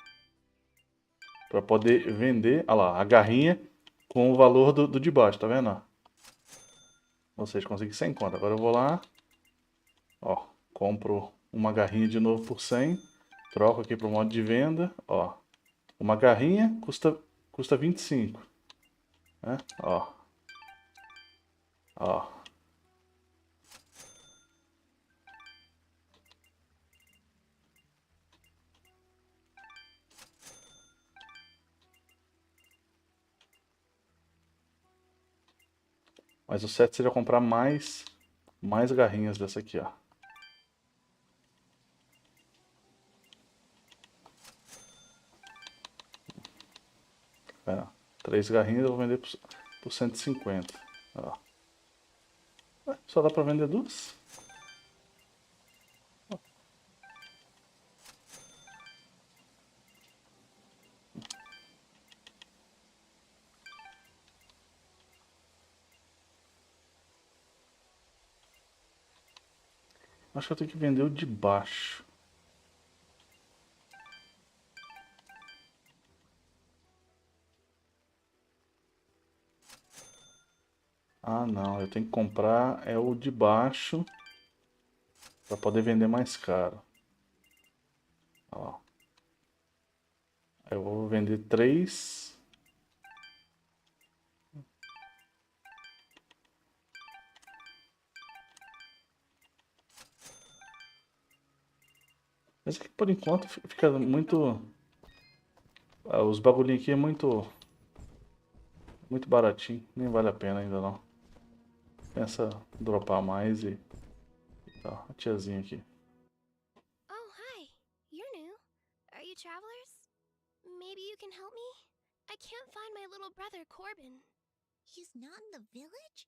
Pra poder vender, olha lá, a garrinha com o valor do de baixo, tá vendo? Ou seja, consegui 100 conto. Agora eu vou lá, ó, compro uma garrinha de novo por 100, troco aqui pro modo de venda, ó. Uma garrinha custa 25, né? Ó. Ó. Mas o certo seria comprar mais garrinhas dessa aqui, ó. Pera, 3 garrinhas eu vou vender por 150. Ó. Ué, só dá pra vender 2? Acho que eu tenho que vender o de baixo. Ah, não. Eu tenho que comprar o de baixo para poder vender mais caro. Ó. Eu vou vender 3. Mas aqui por enquanto fica muito... os bagulhinhos aqui é muito baratinho. Nem vale a pena ainda não. Pensa em dropar mais e tal. A tiazinha aqui. Oh, hi. You're new. Are you travelers? Maybe you can help me? I can't find my little brother, Corbin. He's not in the village?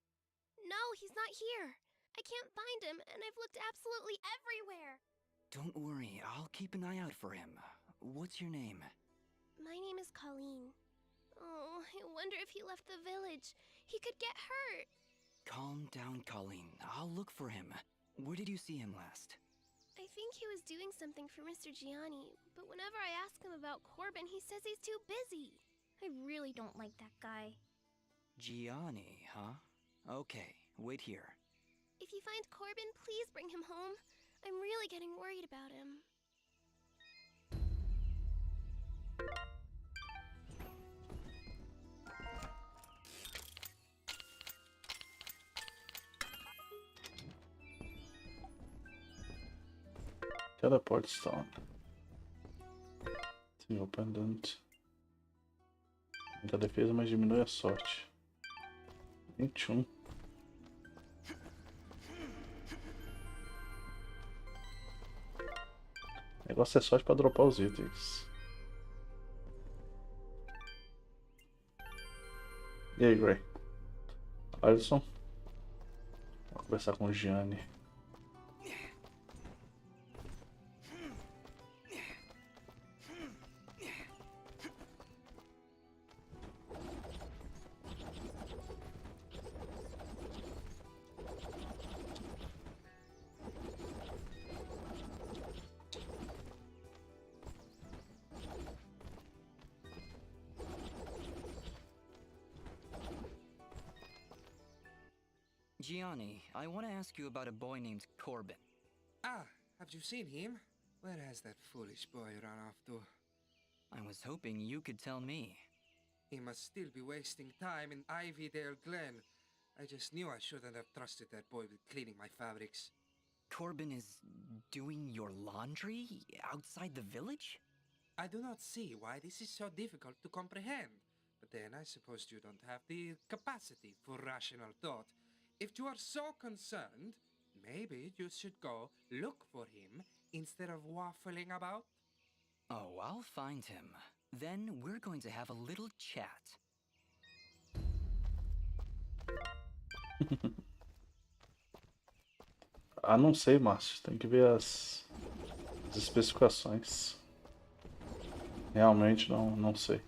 No, he's not here. I can't find him, and I've looked absolutely everywhere. Don't worry, I'll keep an eye out for him. What's your name? My name is Colleen. Oh, I wonder if he left the village. He could get hurt. Calm down, Colleen. I'll look for him. Where did you see him last? I think he was doing something for Mr. Gianni, but whenever I ask him about Corbin, he says he's too busy. I really don't like that guy. Gianni, huh? Okay, wait here. If you find Corbin, please bring him home. I'm really getting worried about him. Teleport Stone. Single Pendant. Aumenta a defesa, mas diminui a sorte. 21. O negócio é sorte pra dropar os itens. E aí, Gray? Alisson? Vou conversar com o Gianni. Gianni, I want to ask you about a boy named Corbin. Ah, have you seen him? Where has that foolish boy run off to? I was hoping you could tell me. He must still be wasting time in Ivydale Glen. I just knew I shouldn't have trusted that boy with cleaning my fabrics. Corbin is doing your laundry outside the village? I do not see why this is so difficult to comprehend. But then I suppose you don't have the capacity for rational thought. If you are so concerned, maybe you should go look for him instead of waffling about. Oh, I'll find him. Then we're going to have a little chat. Ah, não sei, Márcio. Tem que ver as especificações. Realmente não sei.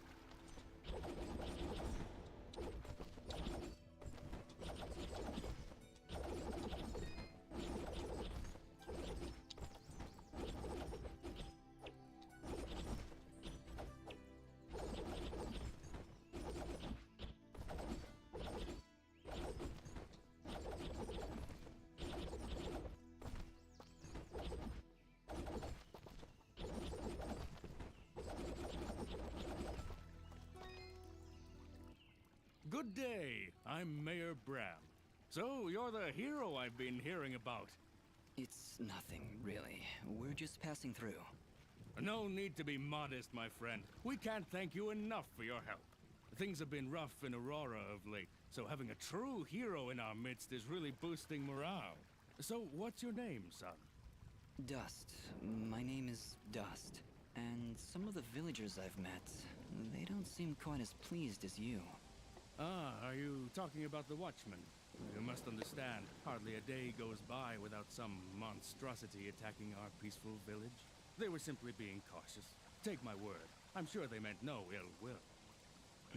Good day. I'm Mayor Bram. So, you're the hero I've been hearing about. It's nothing, really. We're just passing through. No need to be modest, my friend. We can't thank you enough for your help. Things have been rough in Aurora of late, so having a true hero in our midst is really boosting morale. So, what's your name, son? Dust. My name is Dust. And some of the villagers I've met, they don't seem quite as pleased as you. Ah, are you talking about the Watchmen? You must understand, hardly a day goes by without some monstrosity attacking our peaceful village. They were simply being cautious. Take my word, I'm sure they meant no ill will.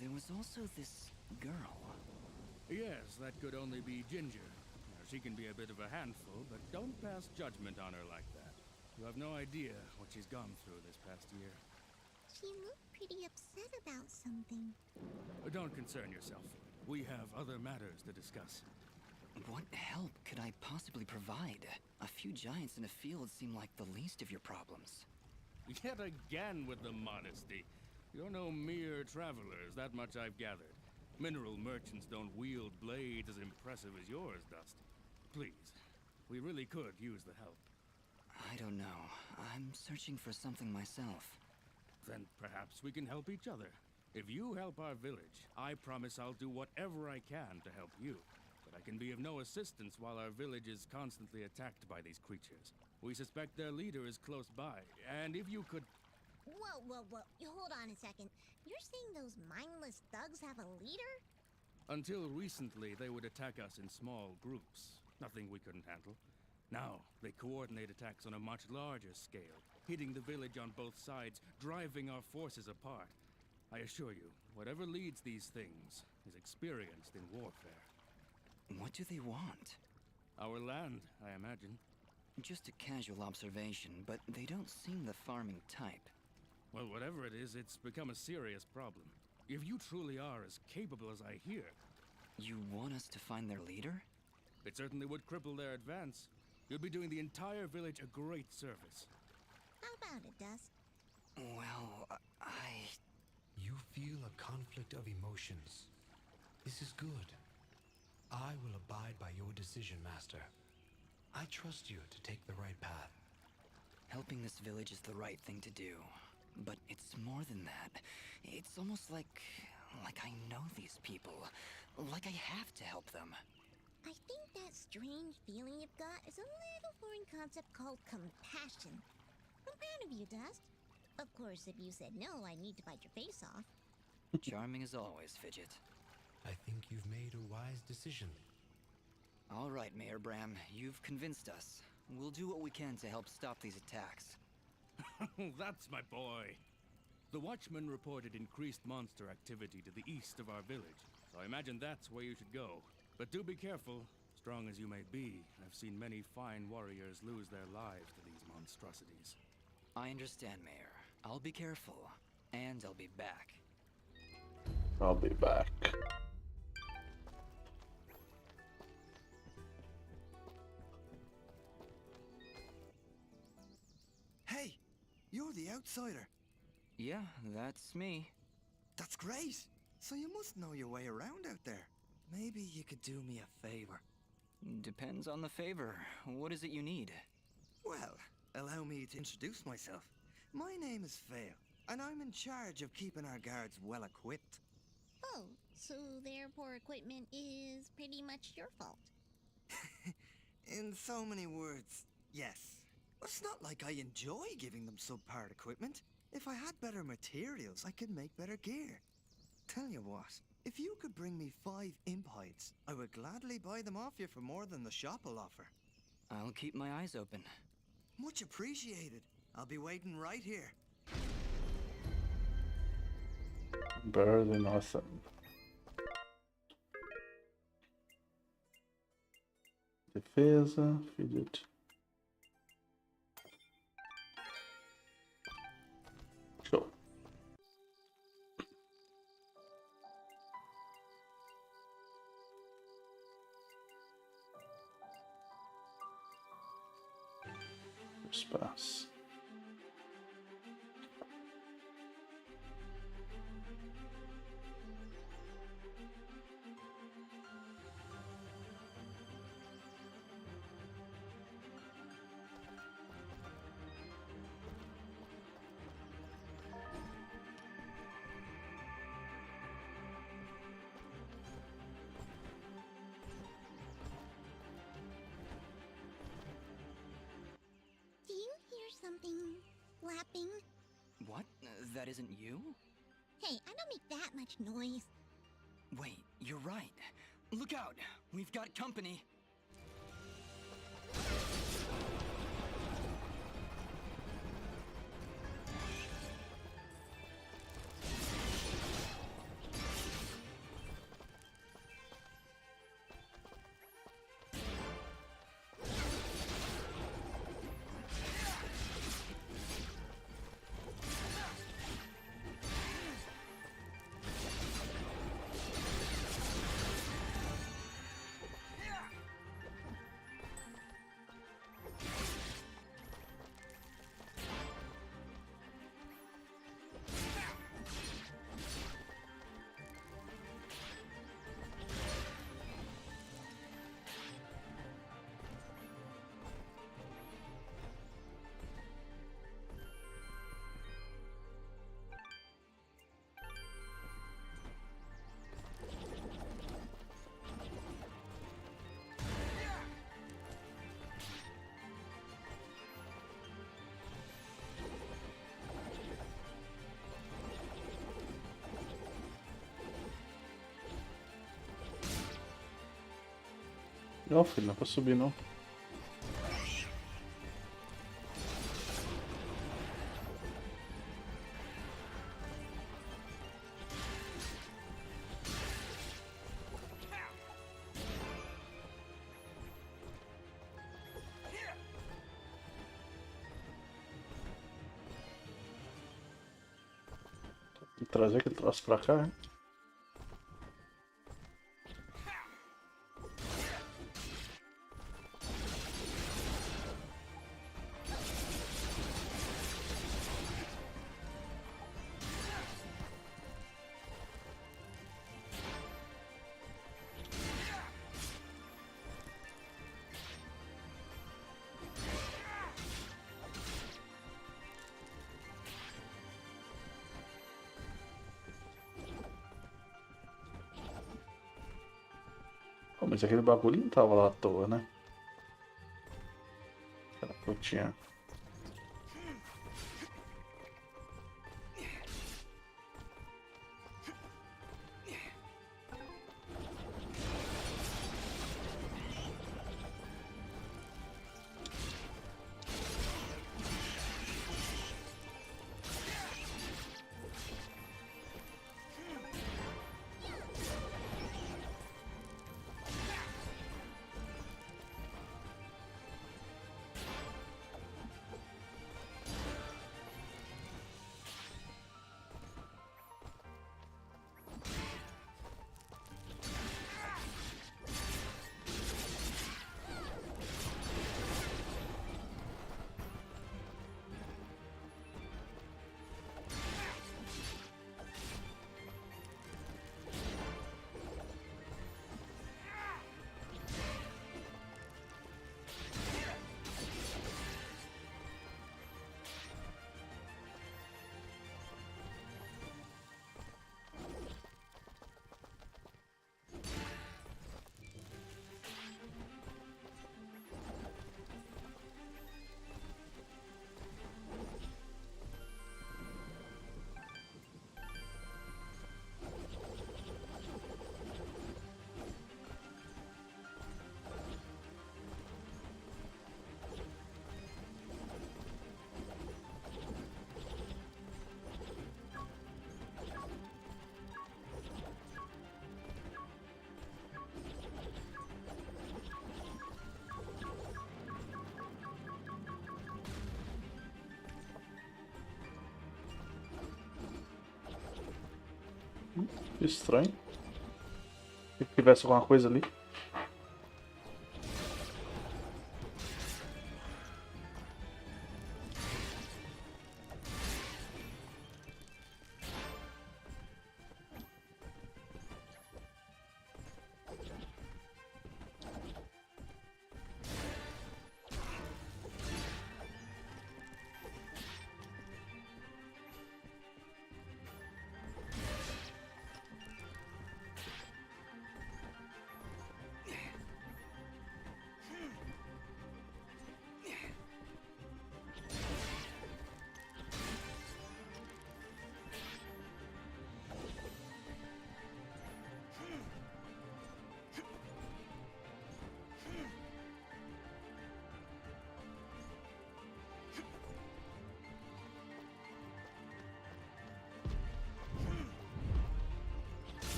There was also this girl. Yes, that could only be Ginger. Now, she can be a bit of a handful, but don't pass judgment on her like that. You have no idea what she's gone through this past year. She looked pretty upset about something. Don't concern yourself. We have other matters to discuss. What help could I possibly provide? A few giants in a field seem like the least of your problems. Yet again with the modesty. You're no mere travelers, that much I've gathered. Mineral merchants don't wield blades as impressive as yours, Dust. Please, we really could use the help. I don't know. I'm searching for something myself. Then perhaps we can help each other. If you help our village, I promise I'll do whatever I can to help you. But I can be of no assistance while our village is constantly attacked by these creatures. We suspect their leader is close by, and if you could... Whoa, whoa, whoa. Hold on a second. You're saying those mindless thugs have a leader? Until recently, they would attack us in small groups. Nothing we couldn't handle. Now, they coordinate attacks on a much larger scale, hitting the village on both sides, driving our forces apart. I assure you, whatever leads these things is experienced in warfare. What do they want? Our land, I imagine. Just a casual observation, but they don't seem the farming type. Well, whatever it is, it's become a serious problem. If you truly are as capable as I hear... You want us to find their leader? It certainly would cripple their advance. You'd be doing the entire village a great service. How about it, Dust? Well, You feel a conflict of emotions. This is good. I will abide by your decision, Master. I trust you to take the right path. Helping this village is the right thing to do. But it's more than that. It's almost like I know these people. Like I have to help them. I think that strange feeling you've got is a little foreign concept called compassion. I'm proud of you, Dust. Of course, if you said no, I'd need to bite your face off. Charming as always, Fidget. I think you've made a wise decision. All right, Mayor Bram, you've convinced us. We'll do what we can to help stop these attacks. That's my boy. The Watchmen reported increased monster activity to the east of our village, so I imagine that's where you should go. But do be careful. Strong as you may be, I've seen many fine warriors lose their lives to these monstrosities. I understand, Mayor. I'll be careful, and I'll be back. I'll be back. Hey, you're the outsider. Yeah, that's me. That's great. So you must know your way around out there. Maybe you could do me a favor. Depends on the favor. What is it you need? Well, allow me to introduce myself. My name is Vale, and I'm in charge of keeping our guards well equipped. Oh, so their poor equipment is pretty much your fault. In so many words, yes. But it's not like I enjoy giving them subpar equipment. If I had better materials, I could make better gear. Tell you what, if you could bring me 5 imp hides, I would gladly buy them off you for more than the shop will offer. I'll keep my eyes open. Much appreciated. I'll be waiting right here. Better than awesome. Defesa, Fidget. Show. Espaço. that isn't you? Hey, I don't make that much noise. Wait, you're right. Look out! We've got company! Não, filho, não é pra subir não. Tem que trazer aquele troço pra cá, hein? Pô, mas aquele bagulho não tava lá à toa, né? Aquela frutinha. Estranho. Se tivesse alguma coisa ali.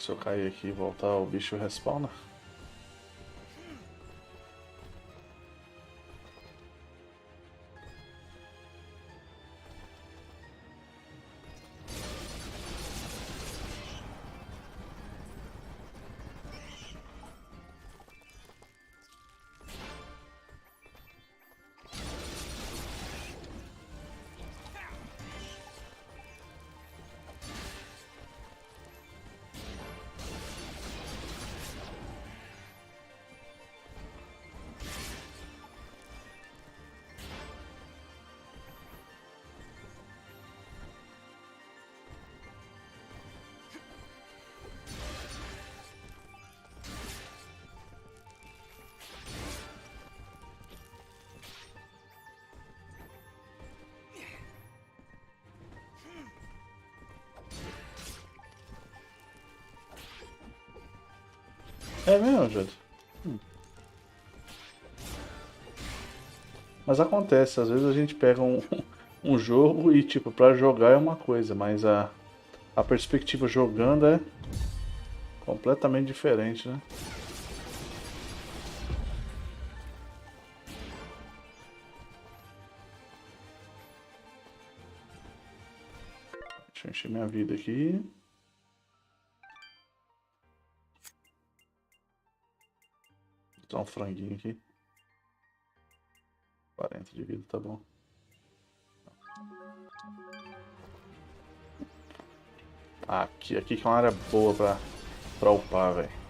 Se eu cair aqui e voltar, o bicho respawna. É mesmo, Júlio? Mas acontece, às vezes a gente pega um jogo e, tipo, pra jogar é uma coisa, mas a perspectiva jogando é completamente diferente, né? Deixa eu encher minha vida aqui. Vou dar um franguinho aqui. 40 de vida, tá bom. Aqui que é uma área boa pra upar, velho.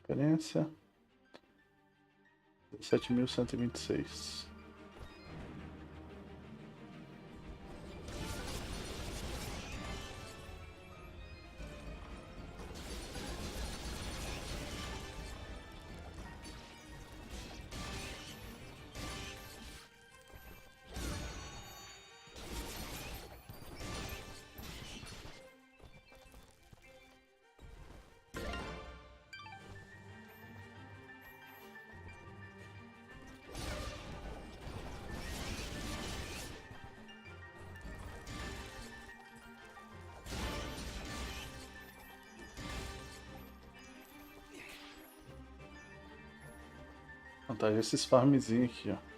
Diferença 17.126. Vantagem esses farmzinhos aqui, ó.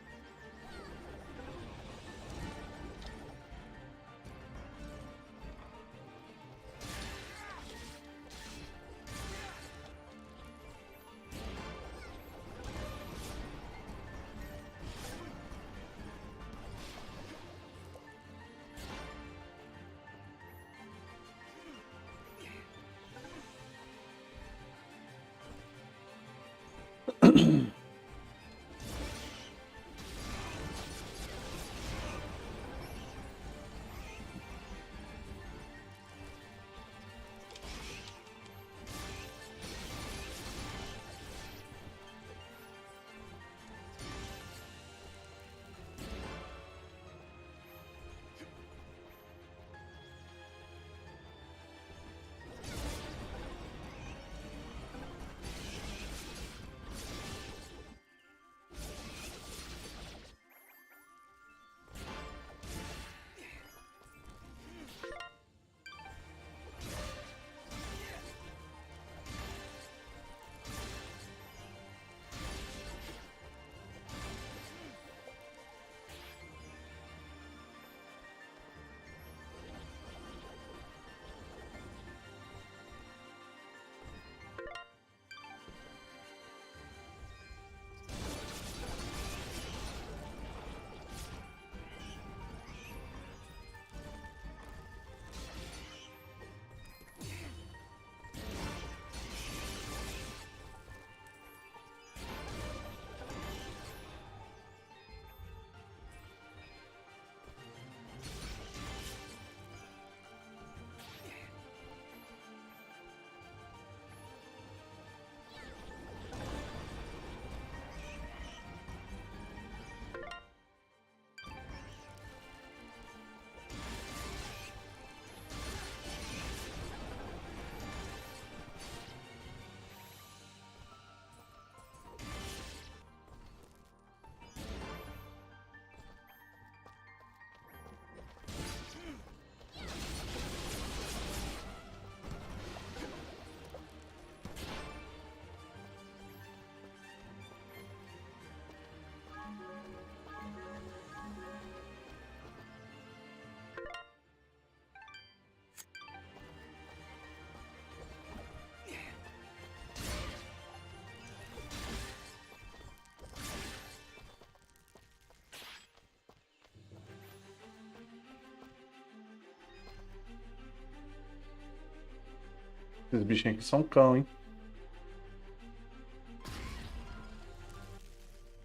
Esses bichinhos aqui são cão, hein?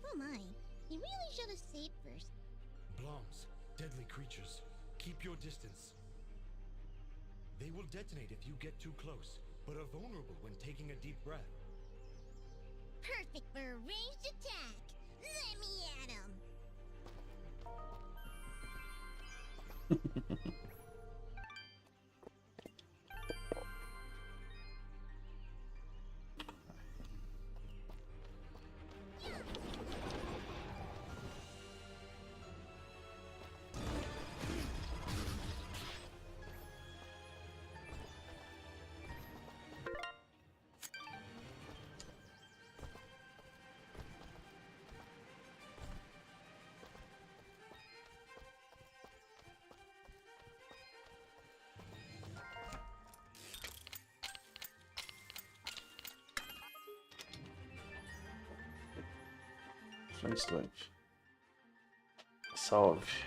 Oh my, you really should have saved first. Bloms, deadly creatures. Keep your distance. They will detonate if you get too close, but are vulnerable when taking a deep breath. Perfect for a ranged attack. Let me at him. Só um instante. Salve.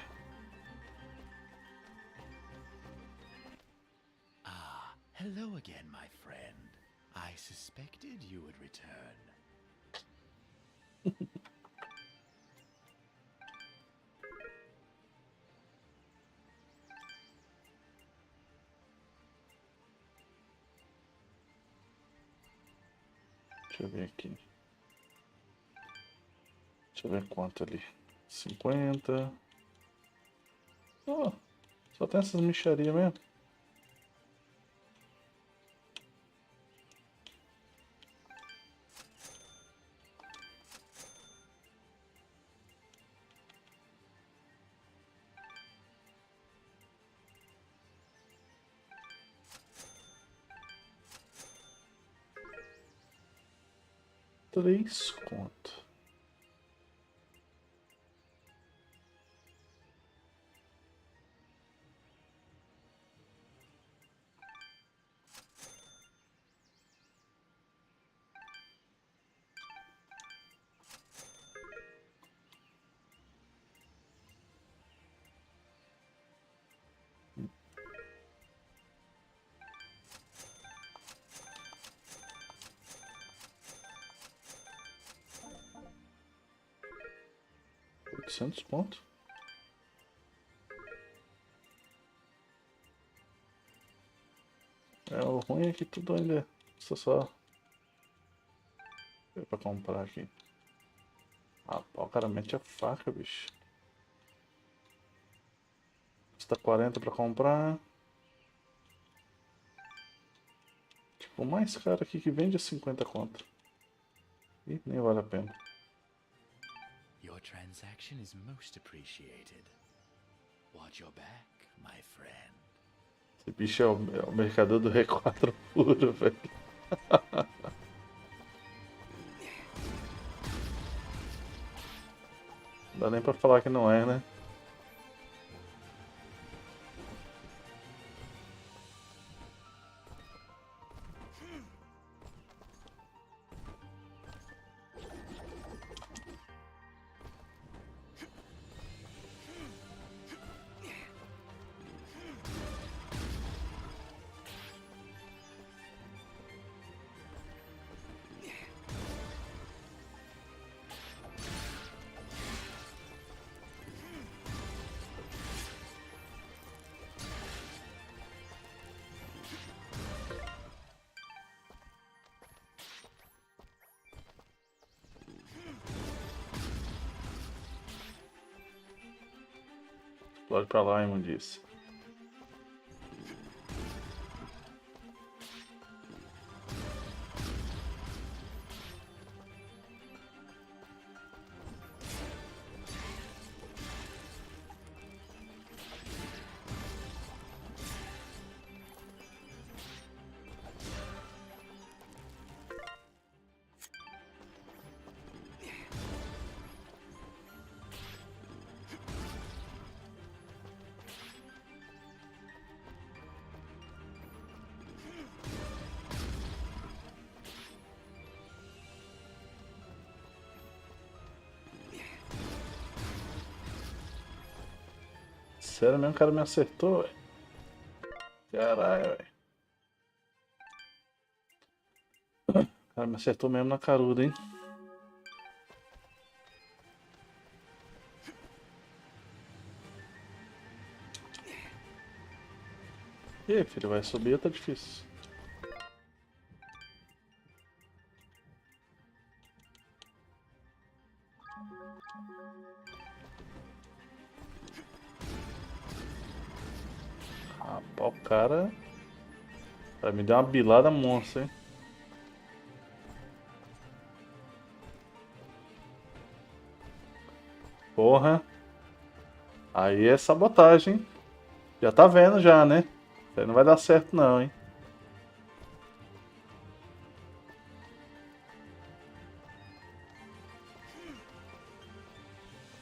Ah, hello again, my friend. I suspected you would return. Deixa eu ver aqui. Deixa eu ver quanto ali. 50. Oh, só tem essas mixarias mesmo. $3. $800. O ruim é que tudo ainda só é pra comprar aqui. Ah, pau, o cara mete a faca, bicho. Custa 40 pra comprar. Tipo, o mais caro aqui que vende é 50 conto. E nem vale a pena. Your transaction is most appreciated. Watch your back, my friend. Esse bicho é o mercador do R4 puro, velho. Não dá nem pra falar que não é, né? Explode pra lá, imundice. Sério mesmo, o cara me acertou, velho. Caralho, velho. Ah, me acertou mesmo na caruda, hein? E aí, filho, vai subir ou tá difícil? Rapaz, o cara me deu uma bilada monstra, hein? Porra. Aí é sabotagem, hein? Já tá vendo já, né? Isso aí não vai dar certo não, hein?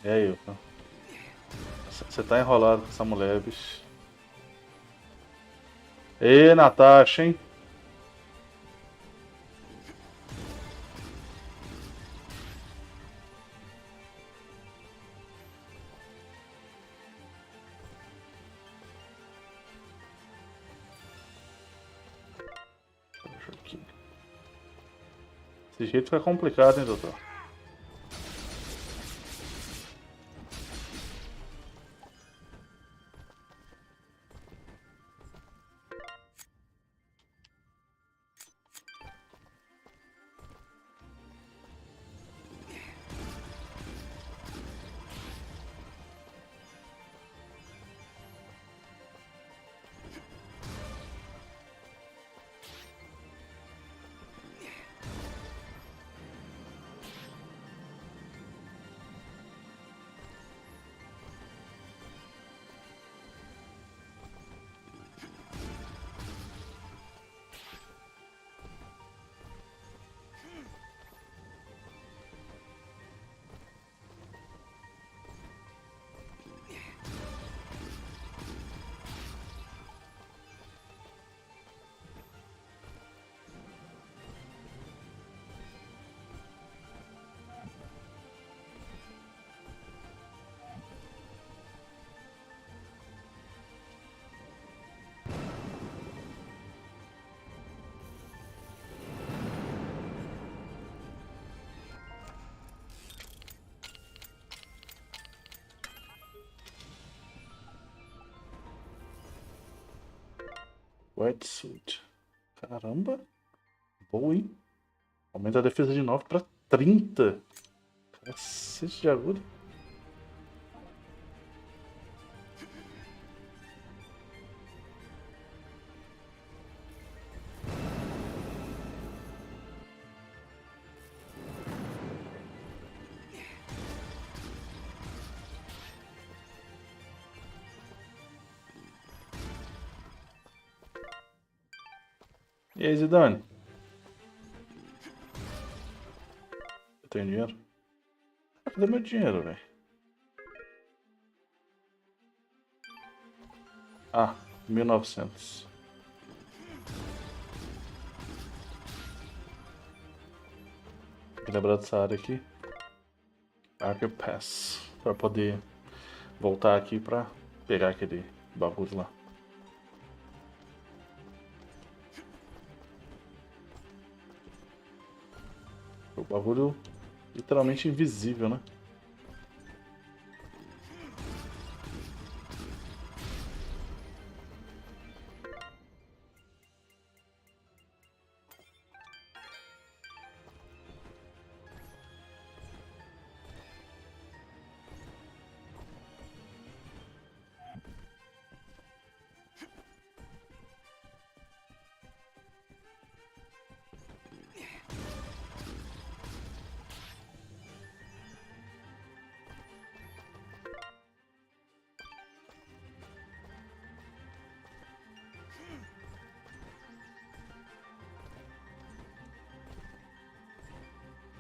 E aí, Wilton? Você tá enrolado com essa mulher, bicho. Ê, Natasha, hein? Desse jeito fica complicado, hein, doutor? Wetsuit. Caramba. Boa, hein? Aumenta a defesa de 9 pra 30. Cacete de agudo. E aí, Zidane? Eu tenho dinheiro? Cadê meu dinheiro, velho? Ah, 1900. Tem que lembrar dessa área aqui. Archer Pass. Pra poder voltar aqui pra pegar aquele bagulho lá. O bagulho literalmente invisível, né?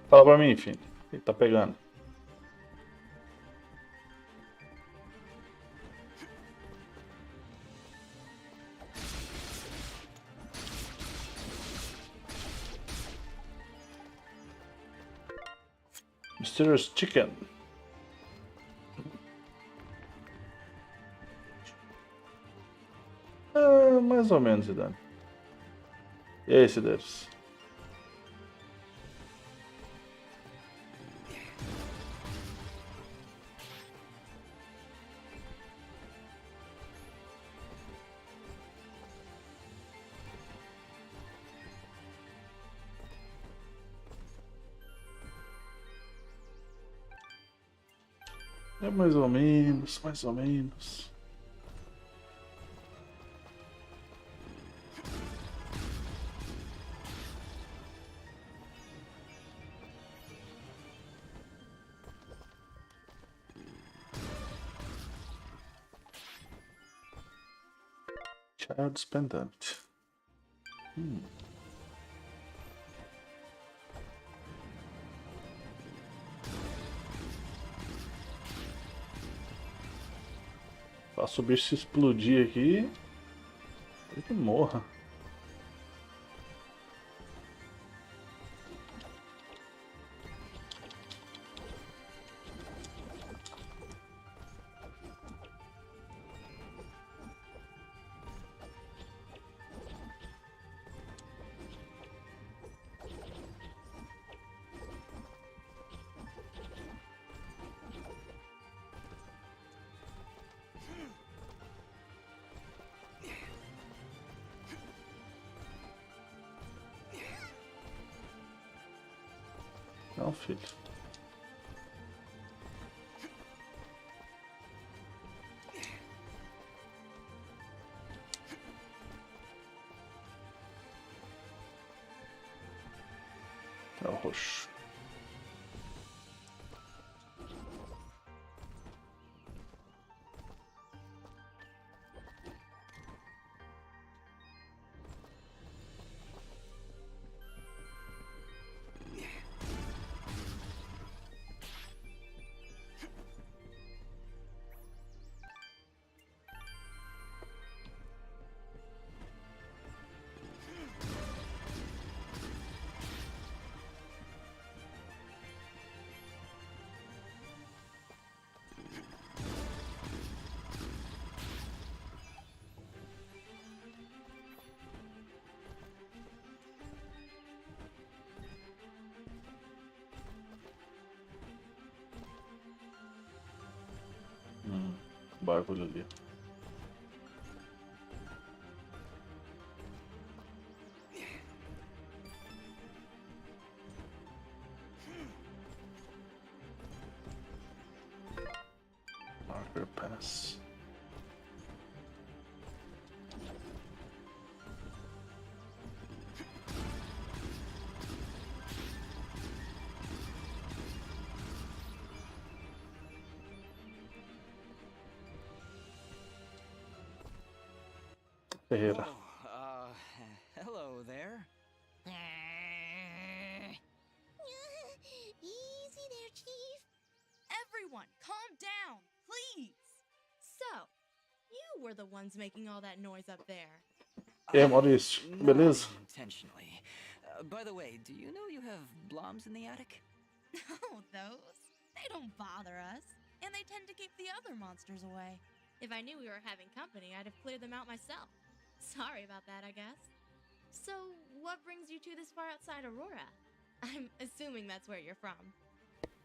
Fala pra mim, filho. Ele tá pegando. Mysterious Chicken. Mais ou menos, Zidane. E aí, Cideiros? É mais ou menos, mais ou menos. Child's Pendant. Faço o bicho se explodir aqui. Ele que morra. Não, filho. É o roxo. Bagulho ali. Marker pass. Ferreira. Hello there. Easy there, Chief. Everyone, calm down, please. So, you were the ones making all that noise up there. E aí, Maurício, beleza? Not intentionally. By the way, do you know you have blobs in the attic? Oh, those? They don't bother us. And they tend to keep the other monsters away. If I knew we were having company, I'd have cleared them out myself. Sorry about that, I guess. So, what brings you two this far outside Aurora? I'm assuming that's where you're from.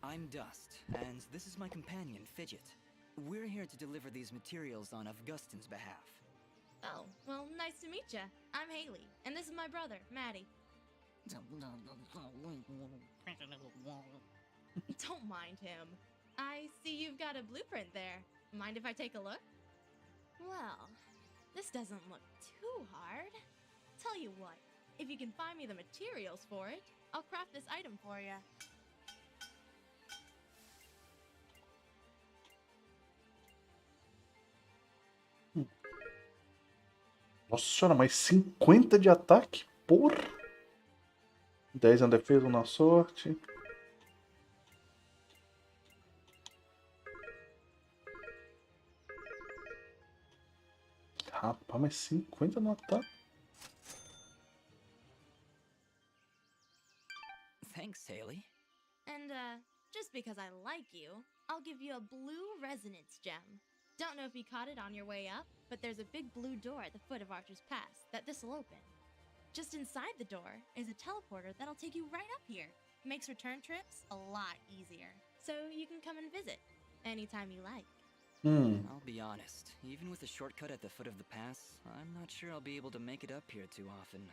I'm Dust, and this is my companion, Fidget. We're here to deliver these materials on Augustin's behalf. Oh, well, nice to meet ya. I'm Haley, and this is my brother, Maddie. Don't mind him. I see you've got a blueprint there. Mind if I take a look? Well, this doesn't look too hard. Tell you what, if you can find me the materials for it, I'll craft this item for you. Nossa senhora, mais 50 de ataque? Porra! 10 na defesa, 1 na sorte. Rapaz, mais 50 no ataque. Thanks, Haley. And, just because I like you, I'll give you a blue resonance gem. Don't know if you caught it on your way up, but there's a big blue door at the foot of Archer's Pass that this'll open. Just inside the door is a teleporter that'll take you right up here. Makes return trips a lot easier. So you can come and visit anytime you like. I'll be honest, even with a shortcut at the foot of the pass, I'm not sure I'll be able to make it up here too often.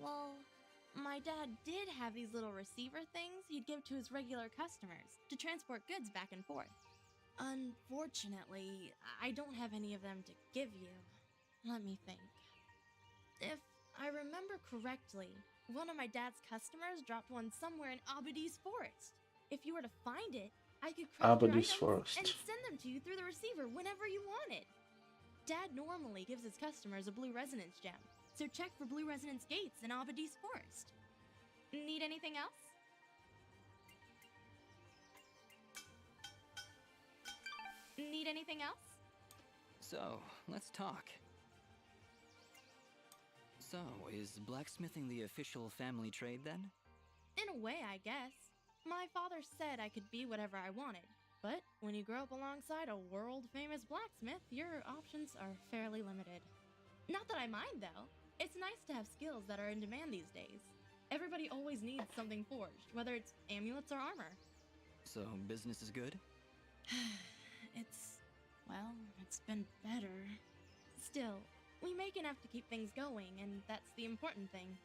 Well, my dad did have these little receiver things he'd give to his regular customers to transport goods back and forth. Unfortunately, I don't have any of them to give you. Let me think. If I remember correctly, one of my dad's customers dropped one somewhere in Abadi's forest. If you were to find it, I could craft your Abadi's items forest. and send them to you through the receiver whenever you wanted. Dad normally gives his customers a blue resonance gem, so check for blue resonance gates in Abadi's forest. Need anything else? Need anything else? So, let's talk. So, is blacksmithing the official family trade then? In a way, I guess. My father said I could be whatever I wanted, but when you grow up alongside a world-famous blacksmith, your options are fairly limited. Not that I mind, though. It's nice to have skills that are in demand these days. Everybody always needs something forged, whether it's amulets or armor. So, business is good? It's been better. Still, we make enough to keep things going, and that's the important thing.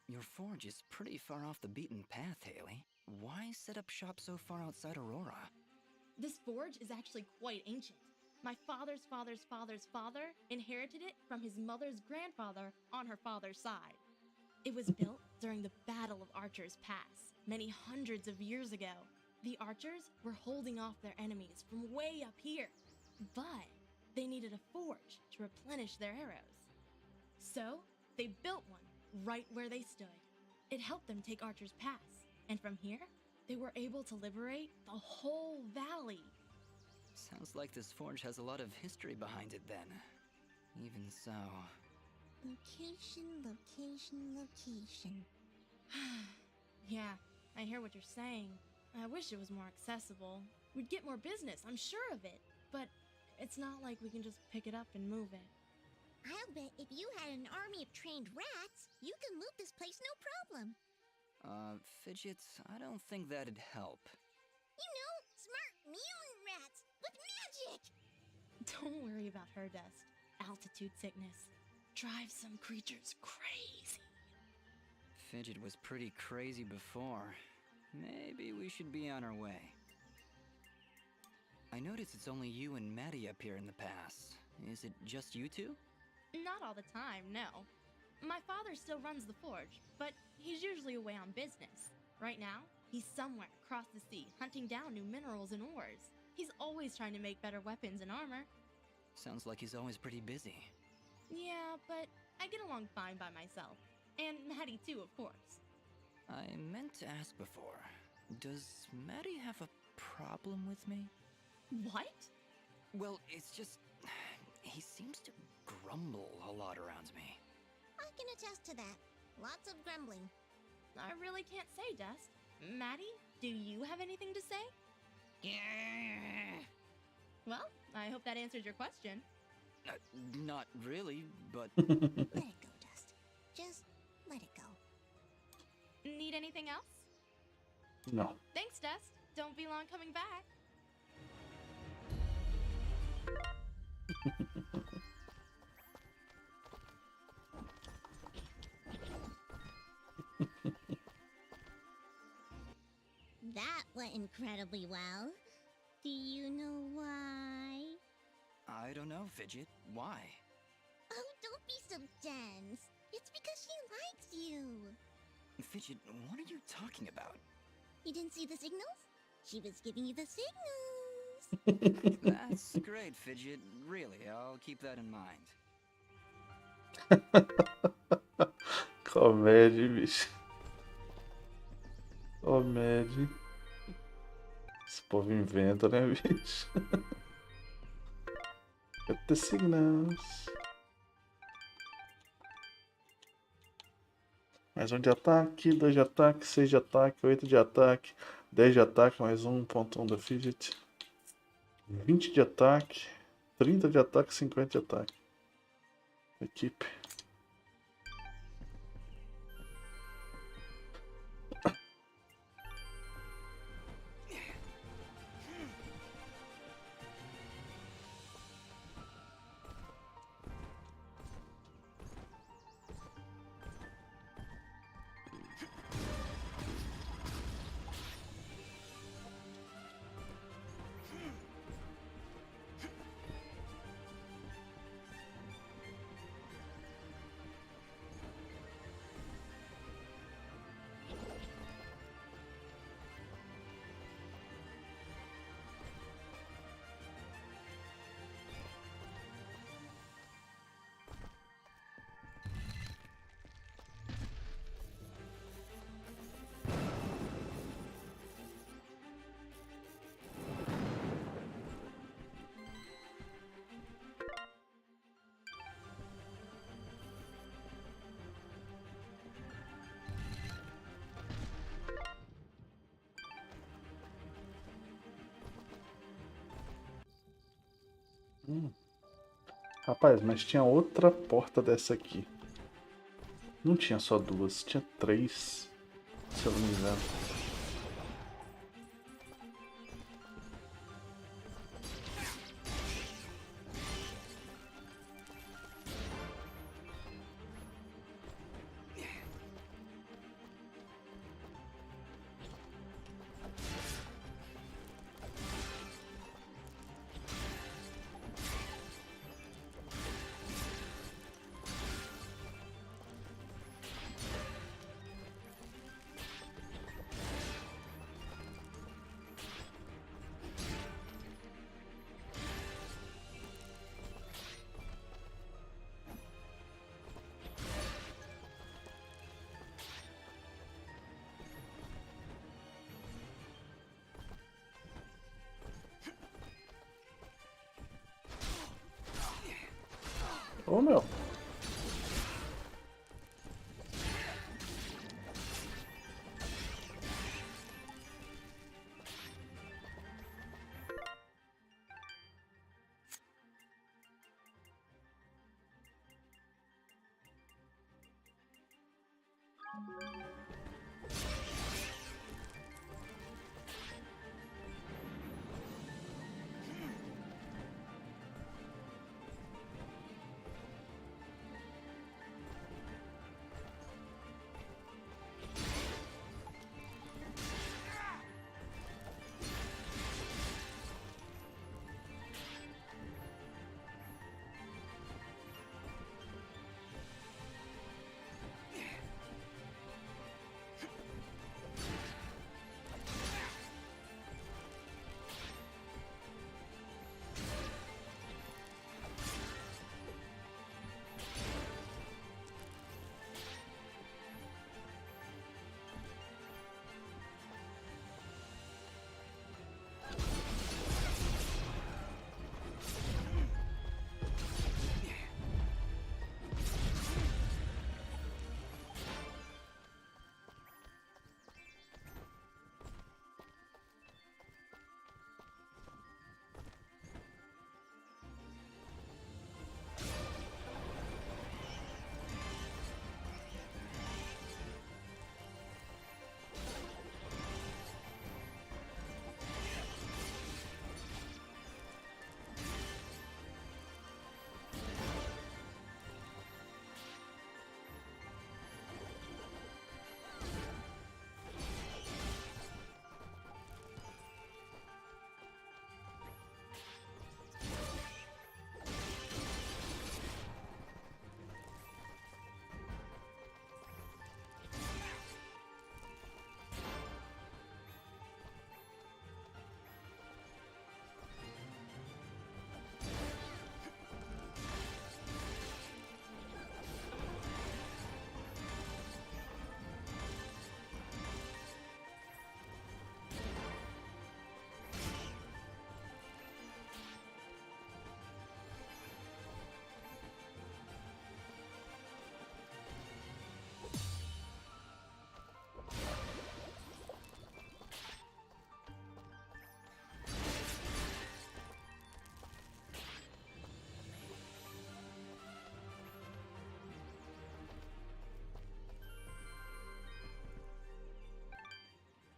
Your forge is pretty far off the beaten path, Haley. Why set up shop so far outside Aurora? This forge is actually quite ancient. My father's father's father's father inherited it from his mother's grandfather on her father's side. It was built during the Battle of Archer's Pass, many hundreds of years ago. The archers were holding off their enemies from way up here, but they needed a forge to replenish their arrows. So, they built one right where they stood. It helped them take Archer's Pass, and from here, they were able to liberate the whole valley. Sounds like this forge has a lot of history behind it then. Even so... Location, location, location. Yeah, I hear what you're saying. I wish it was more accessible. We'd get more business, I'm sure of it. But it's not like we can just pick it up and move it. I'll bet if you had an army of trained rats, you could move this place no problem. Fidget, I don't think that'd help. You know, smart mutant rats with magic! Don't worry about her, Dust. Altitude sickness drives some creatures crazy. Fidget was pretty crazy before. Maybe we should be on our way. I notice it's only you and Maddie up here in the pass. Is it just you two? Not all the time, no. My father still runs the forge, but he's usually away on business. Right now, he's somewhere across the sea hunting down new minerals and ores. He's always trying to make better weapons and armor. Sounds like he's always pretty busy. Yeah, but I get along fine by myself. And Maddie too, of course. I meant to ask before, does Maddie have a problem with me? What? Well, it's just... he seems to grumble a lot around me. I can attest to that. Lots of grumbling. I really can't say, Dust. Maddie, do you have anything to say? Yeah. Well, I hope that answers your question. Not really, but... Let it go, Dust. Just let it go. Need anything else? No. Thanks, Dust. Don't be long coming back. That went incredibly well. Do you know why? I don't know, Fidget. Why? Oh, don't be so dense. It's because she likes you. Fidget, what are you talking about? You didn't see the signals? She was giving you the signals. That's great, Fidget. Really, I'll keep that in mind. Comédia, bicho. Comédia. Esse povo inventa, né, bicho? Get the signals. Mais 1 de ataque, 2 de ataque, 6 de ataque, 8 de ataque, 10 de ataque, mais 1.1 da Fidget. 20 de ataque, 30 de ataque, 50 de ataque. Equipe. Rapaz, mas tinha outra porta dessa aqui. Não tinha só duas, tinha três, se eu não me engano. Ô, meu.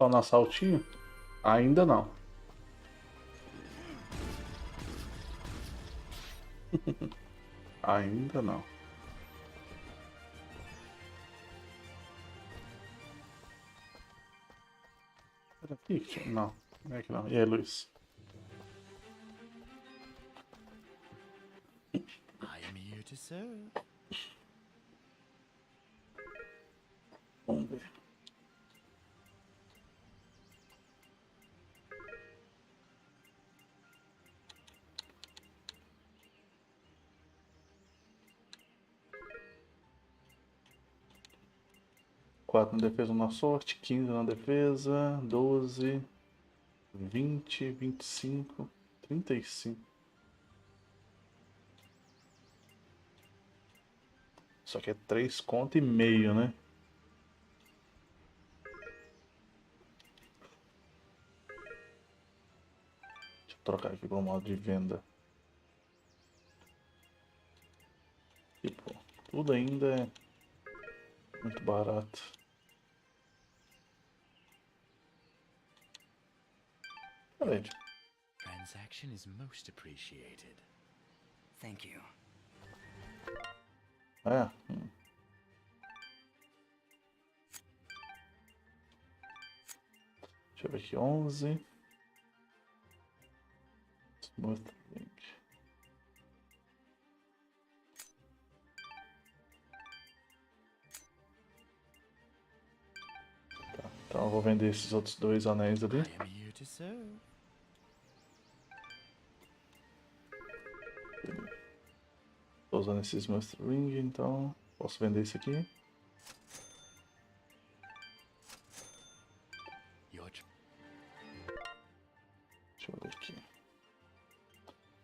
Só no assaltinho? Ainda não. Ainda não. Era Kingston? Não. Não é que não. E aí, Luiz? I am here to serve. Vamos ver. Quatro na defesa, uma sorte. 15 na defesa. 12. 20. 25. 35. Só que é 3 conto e meio, né? Deixa eu trocar aqui para o modo de venda. tudo ainda é muito barato. Peraí. Transaction is most appreciated. Thank you. É. Deixa eu ver aqui, 11. Smooth Link. Tá, então eu vou vender esses outros 2 anéis ali. Tô usando esse Smooth Ring, então posso vender isso aqui. Deixa eu ver aqui.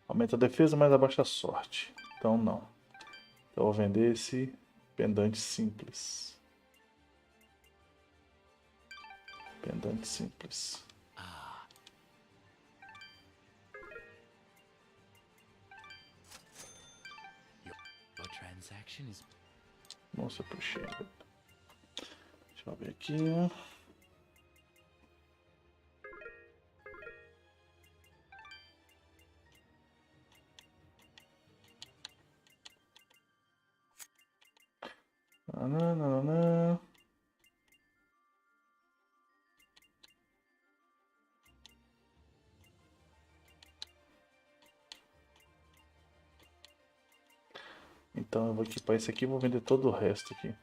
Aumenta a defesa, mas abaixa a sorte. Então não. Então eu vou vender esse pendante simples. Pendante simples. Most appreciated. Deixa eu ver aqui. Nananana. Então eu vou equipar esse aqui e vou vender todo o resto aqui.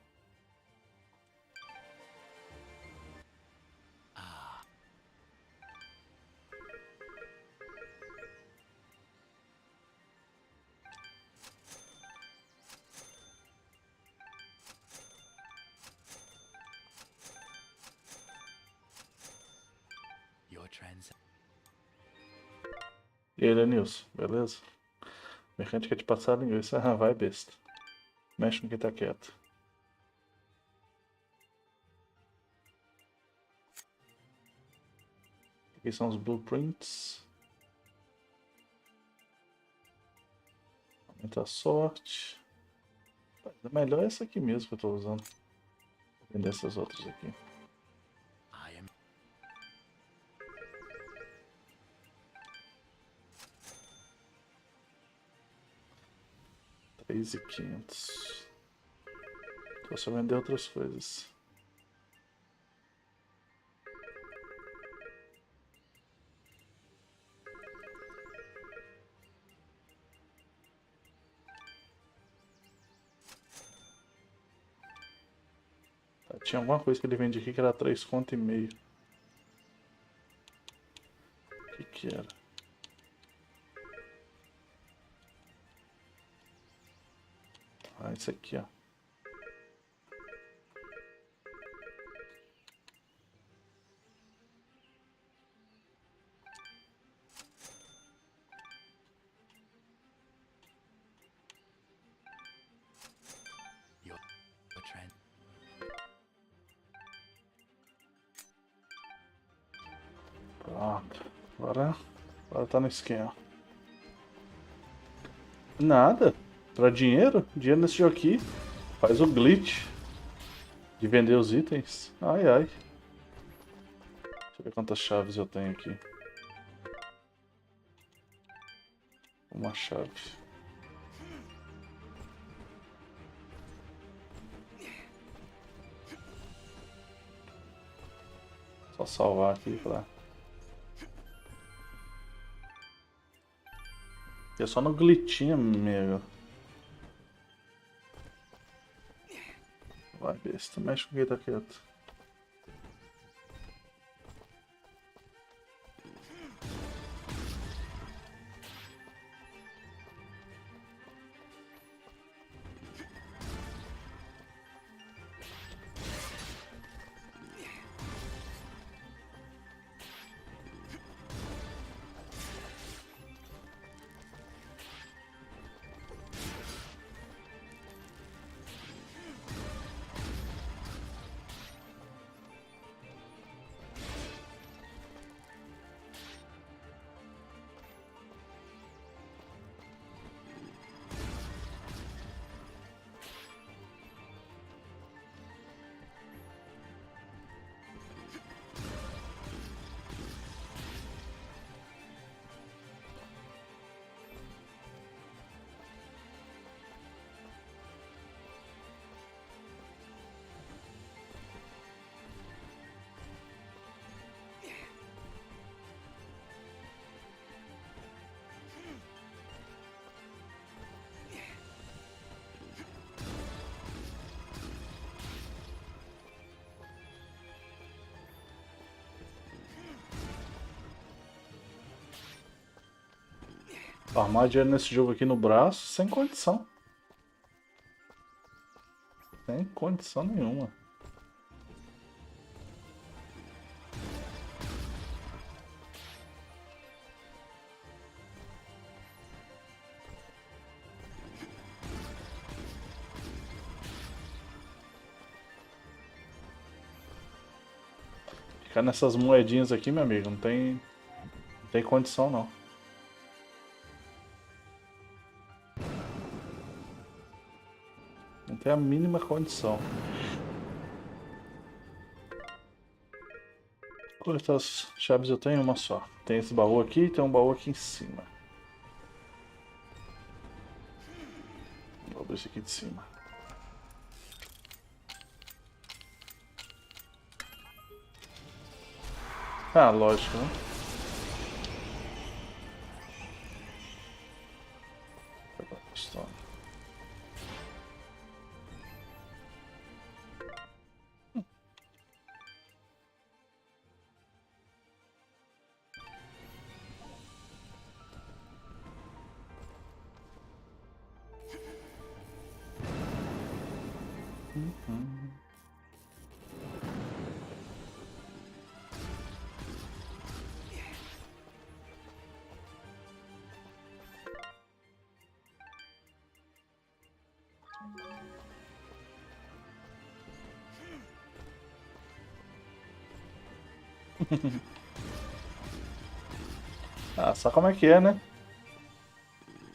E aí, Lenilson, beleza? O mercante quer te passar a linguiça. Ah, vai besta. Mexe com quem tá quieto. Aqui são os blueprints. Aumenta a sorte. É melhor essa aqui mesmo que eu tô usando. Vou vender essas outras aqui. 3.500. Posso vender outras coisas. Tá, tinha alguma coisa que ele vende aqui que era 3,5 conto. O que era? Ah, isso aqui, ó. Pronto. Agora tá no esquema. Nada. Pra dinheiro? Dinheiro nesse jogo aqui faz o glitch de vender os itens. Ai, ai. Deixa eu ver quantas chaves eu tenho aqui. Uma chave. Só salvar aqui pra... É só no glitchinho, amigo. Vai, besta. Mexe com quem tá quieto. Farmar dinheiro nesse jogo aqui no braço, sem condição. Sem condição nenhuma. Ficar nessas moedinhas aqui, meu amigo, não tem condição não. Não tem a mínima condição. Quantas chaves eu tenho? Uma só. Tem esse baú aqui e tem um baú aqui em cima. Vou abrir esse aqui de cima. Ah, lógico, né? Ah, só como é que é, né?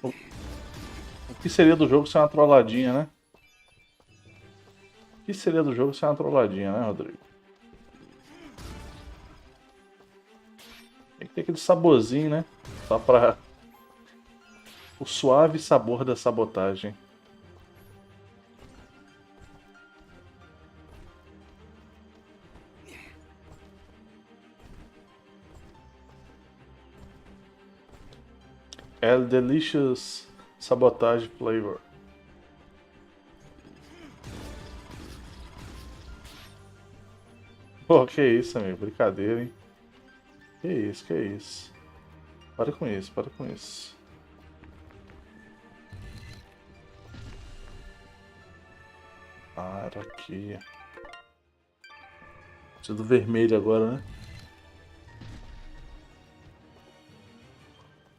O que seria do jogo sem uma trolladinha, né? O que seria do jogo sem uma trolladinha, né, Rodrigo? Tem que ter aquele saborzinho, né? Só pra... o suave sabor da sabotagem. É delicious sabotage flavor. Pô, que isso, amigo? Brincadeira, hein? Que isso, que isso. Para com isso, para com isso. Ah, era aqui. Preciso do vermelho agora, né?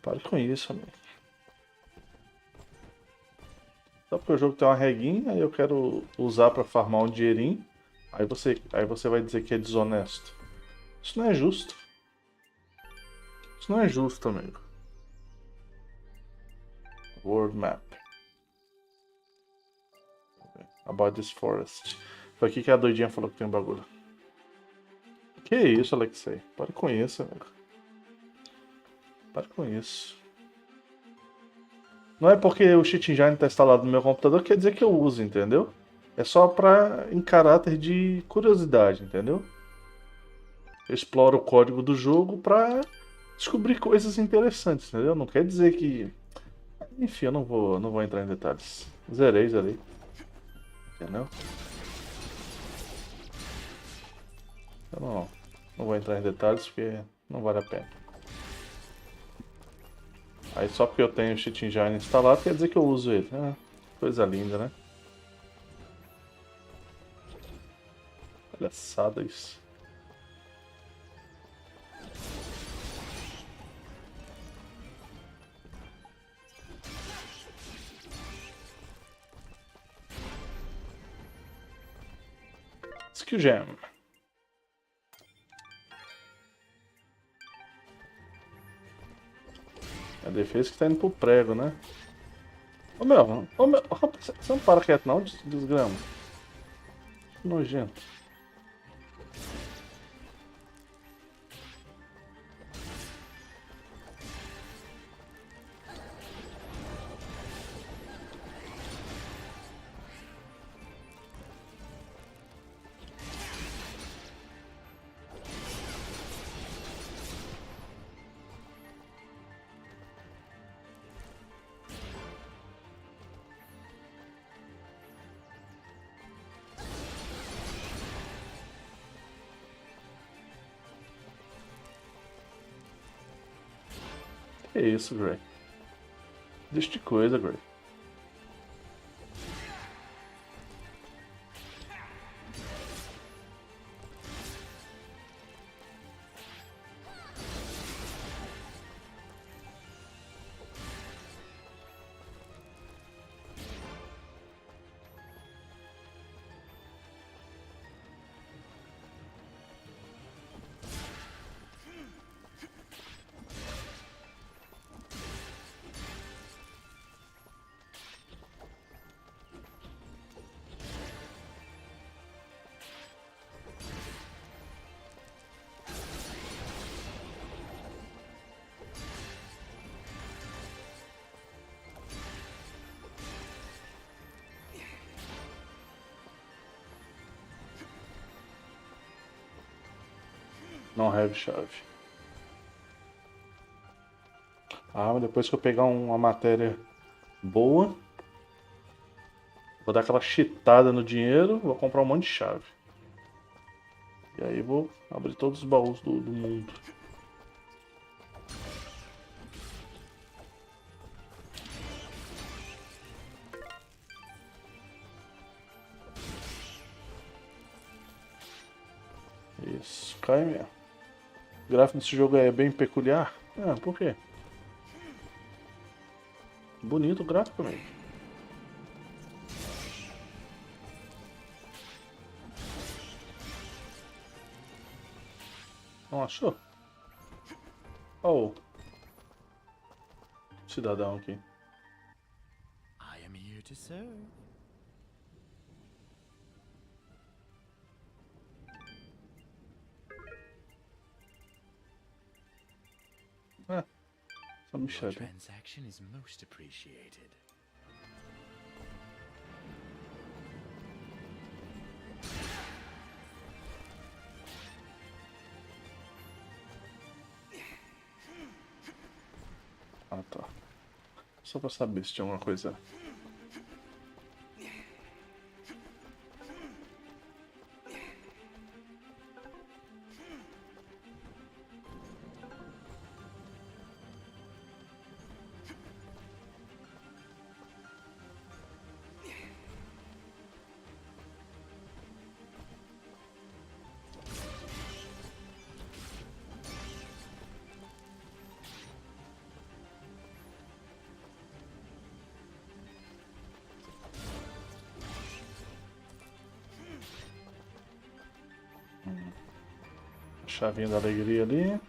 Para com isso, amigo. Só porque o jogo tem uma reguinha, aí eu quero usar para farmar um dinheirinho. Aí você vai dizer que é desonesto. Isso não é justo. Isso não é justo, amigo. World Map. About this forest. Foi aqui que a doidinha falou que tem um bagulho. Que isso, Alexei? Para com isso, amigo. Para com isso. Não é porque o cheat engine está instalado no meu computador que quer dizer que eu uso, entendeu? É só em caráter de curiosidade, entendeu? Eu exploro o código do jogo para descobrir coisas interessantes, entendeu? Não quer dizer que... Enfim, eu não vou entrar em detalhes. Zerei. Entendeu? Eu não vou entrar em detalhes porque não vale a pena. Aí só porque eu tenho o cheat engine instalado quer dizer que eu uso ele. Ah, coisa linda, né? Palhaçada isso. Skill Gem. A defesa que tá indo pro prego, né? Ô meu, rapaz, você não para quieto não, desgrama. Que nojento. Que isso, Gray? Deixa de coisa, Gray. Não have chave. Ah, mas depois que eu pegar uma matéria boa, vou dar aquela cheatada no dinheiro, vou comprar um monte de chave. E aí vou abrir todos os baús do mundo. Isso, cai mesmo. O gráfico desse jogo é bem peculiar. Ah, por quê? Bonito o gráfico mesmo. Não achou? Oh. Cidadão aqui. I am here to serve. Ah, só me Your chama. transaction is most appreciated. Ah, tá. Só pra saber se tinha alguma coisa. Chavinha da alegria ali.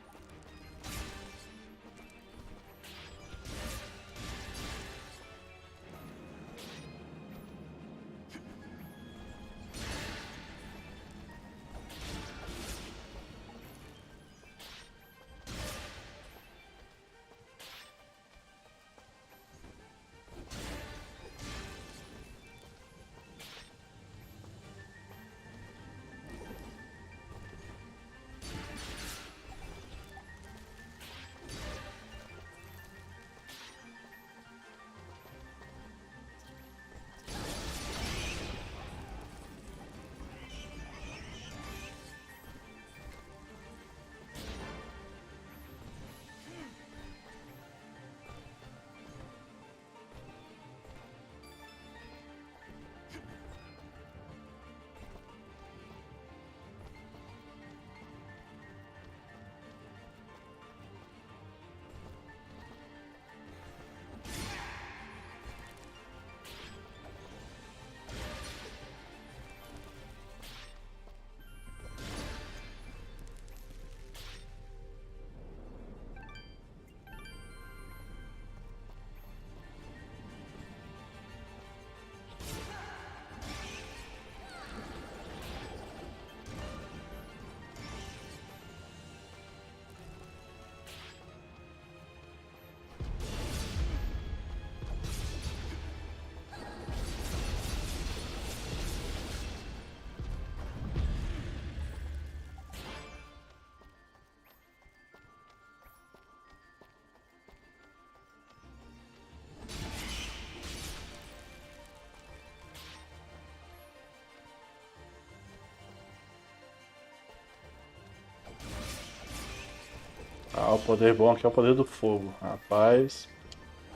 Ah, o poder bom aqui é o poder do fogo. Rapaz.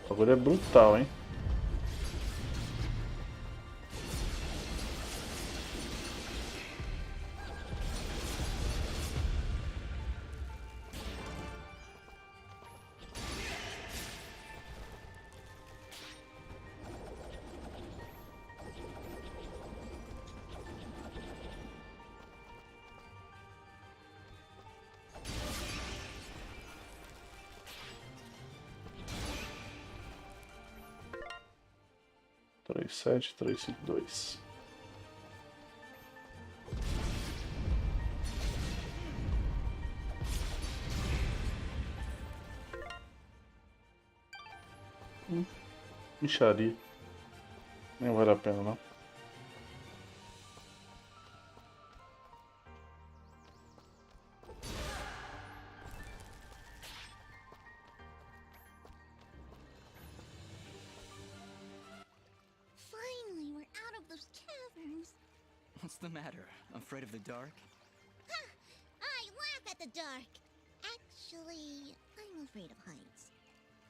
O bagulho é brutal, hein? Três, 7, 3, 5, 2. Mixaria. Nem vale a pena, não. Finally, we're out of those caverns. What's the matter? Afraid of the dark? Ha! I laugh at the dark. Actually, I'm afraid of heights.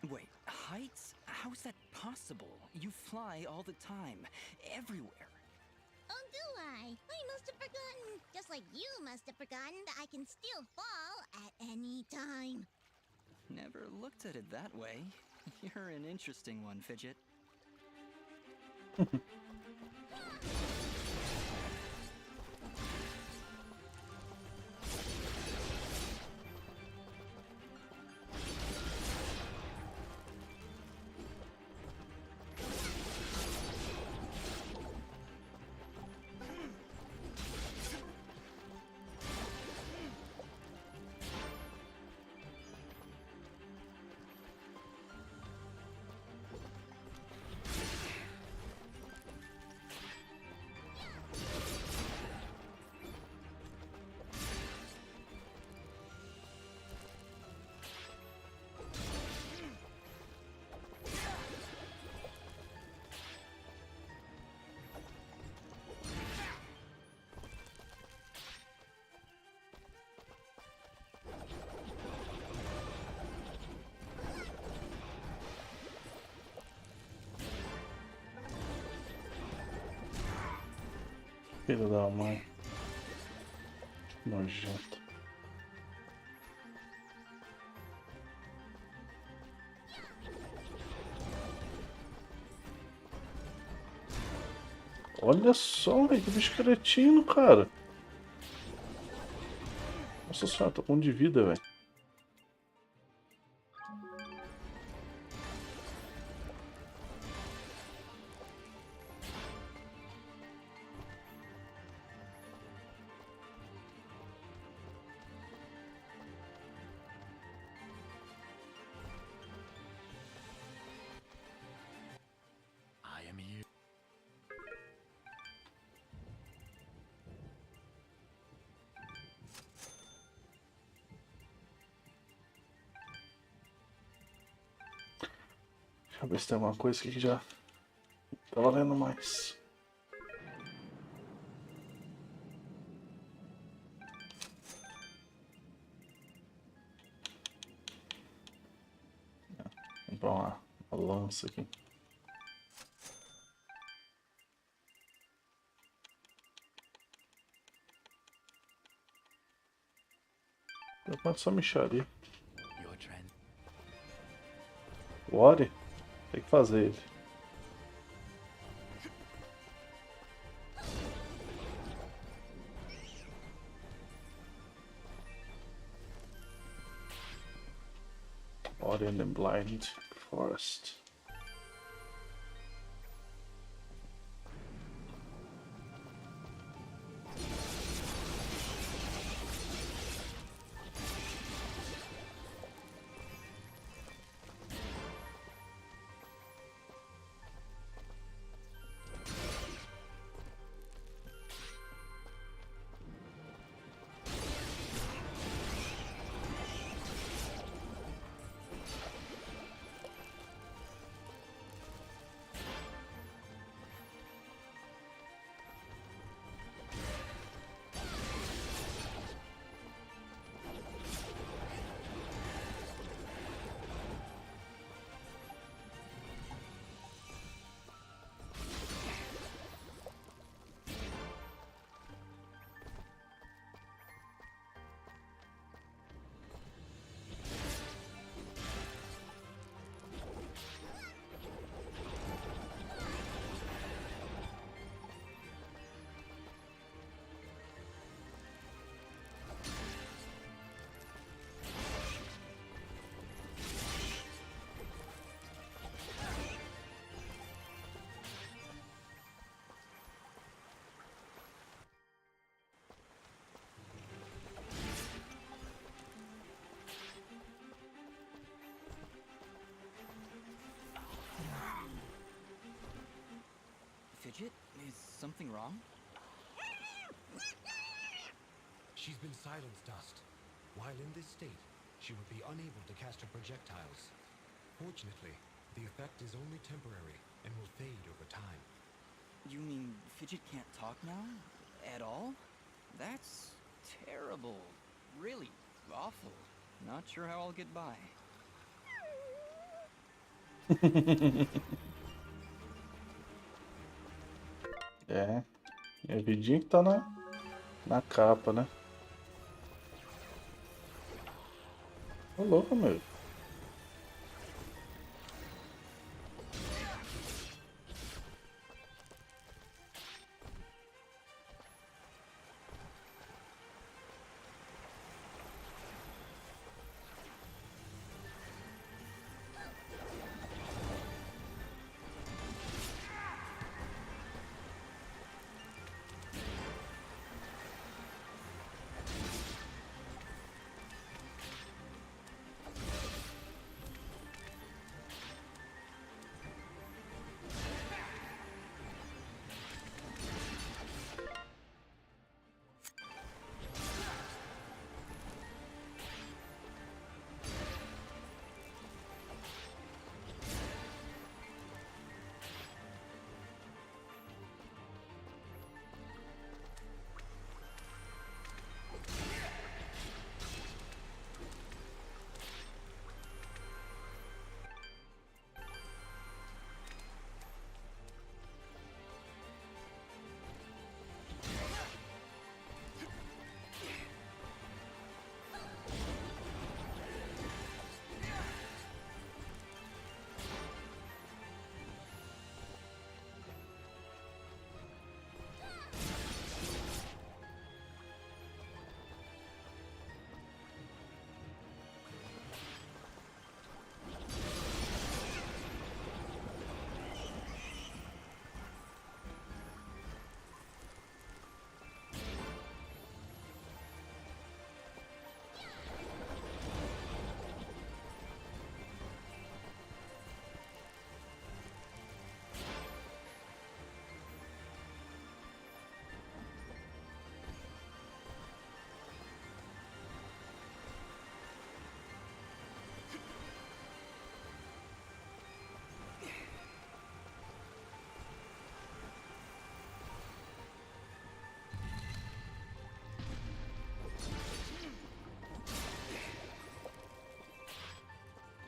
Wait, heights? How is that possible? You fly all the time, everywhere. Oh, do I? I must have forgotten. Just like you must have forgotten that I can still fall at any time. Never looked at it that way. You're an interesting one, Fidget. Filho da mãe. Nojento. Olha só, que bicho cretino, cara. Nossa senhora, tô com um de vida, velho. Deixa eu ver se tem alguma coisa aqui que já tá valendo mais. Vou comprar uma lança aqui. Eu posso só mexaria. O Ori? Tem que fazer ele. Ori and the Blind Forest. something wrong? She's been silenced, Dust. While in this state, she would be unable to cast her projectiles. Fortunately, the effect is only temporary and will fade over time. You mean Fidget can't talk now? At all? That's terrible. Really awful. Not sure how I'll get by. É Vidinho que tá na capa, né? Ô louco, meu.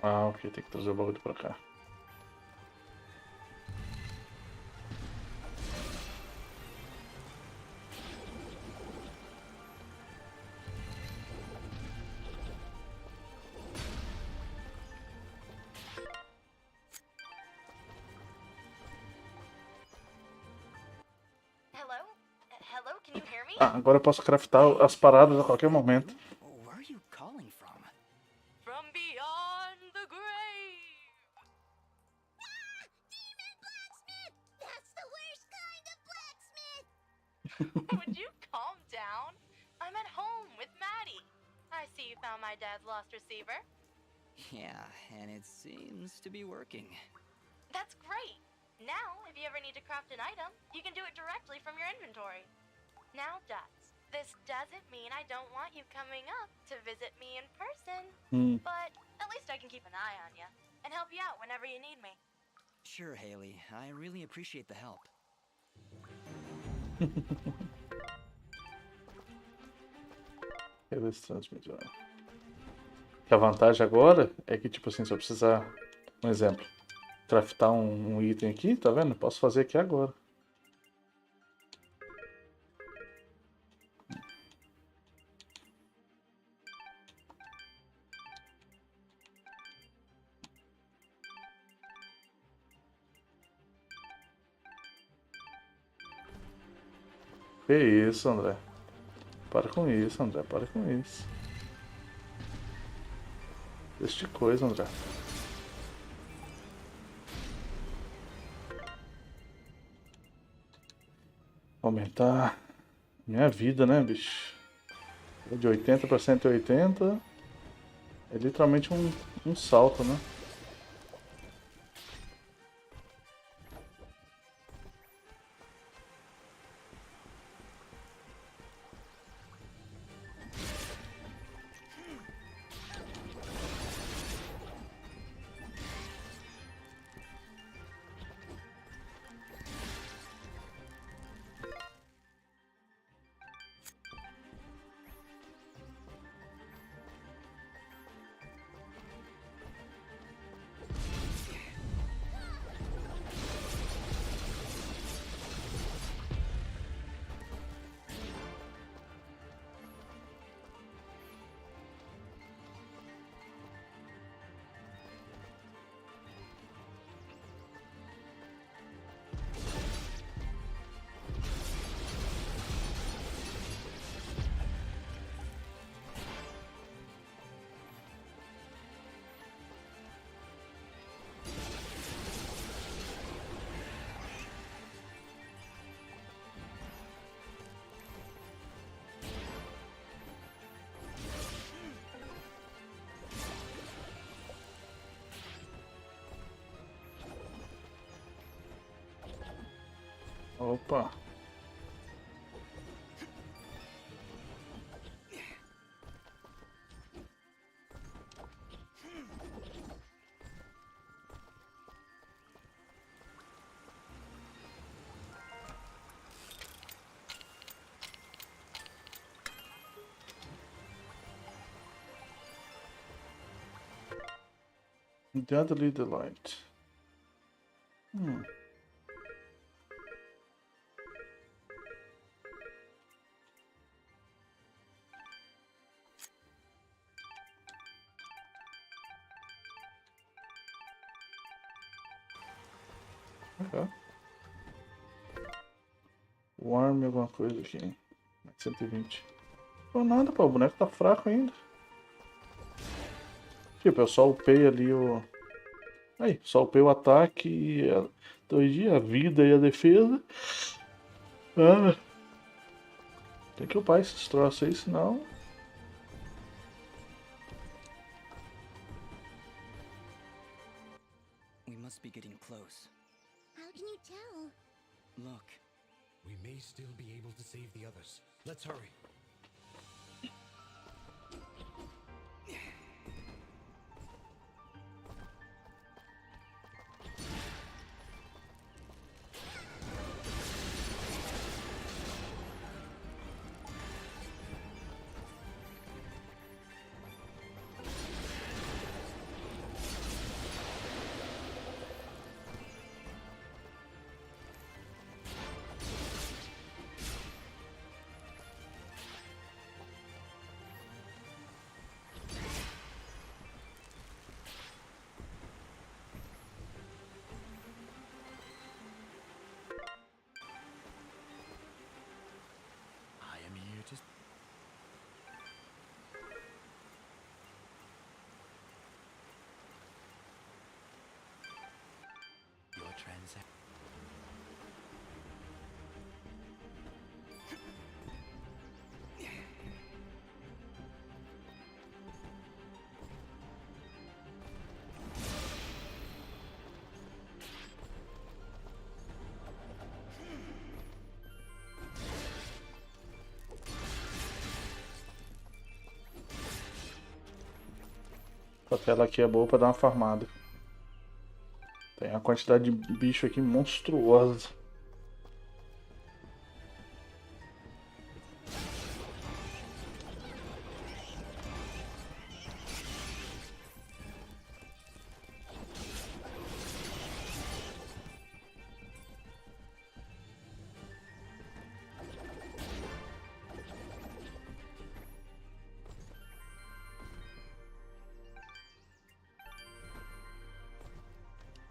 Ah, ok, tem que trazer o bagulho pra cá. Hello, can you hear me? Ah, agora eu posso craftar as paradas a qualquer momento. Where are you calling from? From beyond the grave. Demon blacksmith! That's the worst kind of blacksmith! Would you calm down? I'm at home with Maddie. I see you found my dad's lost receiver. Yeah, and it seems to be working. That's great. Now, if you ever need to craft an item, you can do it directly from your inventory. Now, Dots, this doesn't mean I don't want you coming up to visit me in person. But at least I can keep an eye on you and help you out whenever you need me. Sure, Haley. I really appreciate the help. Transmitir. Que a vantagem agora é que, tipo assim, se eu precisar, um exemplo, craftar um item aqui, tá vendo? Posso fazer aqui agora. Que isso, André? Para com isso, André. Para com isso. Este coisa, André. Aumentar minha vida, né, bicho? De 80 para 180 é literalmente um salto, né? Opa. Deadly Delight. Warm alguma coisa aqui. 120. Não nada, pô. O boneco tá fraco ainda. Tipo, eu só upei ali o... Aí, só upei o ataque e a vida e a defesa. Tem que upar esses troços aí, senão... We must be getting close. How can you tell? Look. We may still be able to save the others. Let's hurry. Your transaction. A tela aqui é boa pra dar uma farmada. Tem uma quantidade de bicho aqui monstruosa.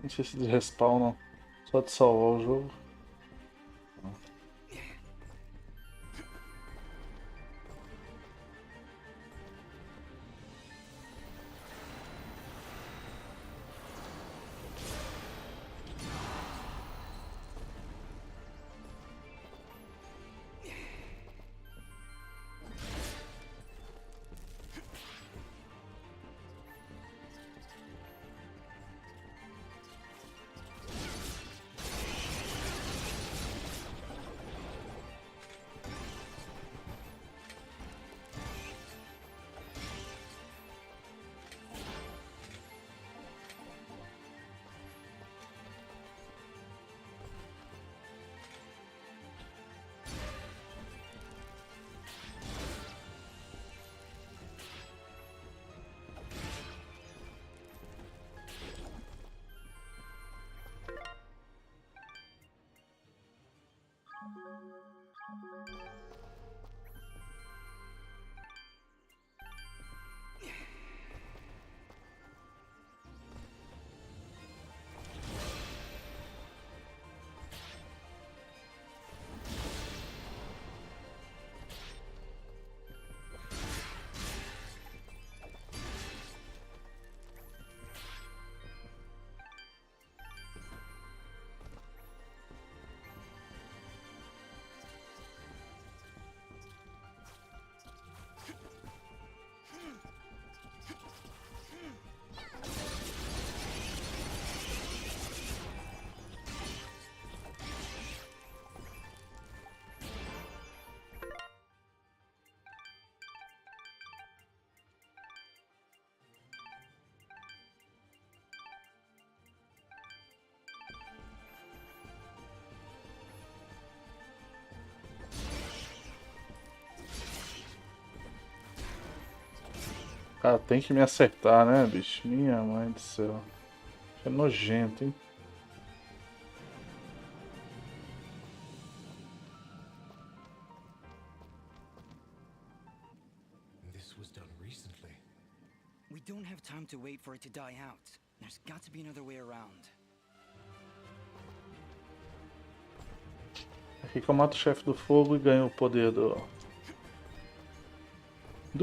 Não sei se eles respawnam só de salvar o jogo. Cara, tem que me acertar, né, bicho? Minha mãe do céu. É nojento, hein? This was done recently. We don't have time to wait for it to die out. There's got to be another way around. Aqui que eu mato o chefe do fogo e ganho o poder do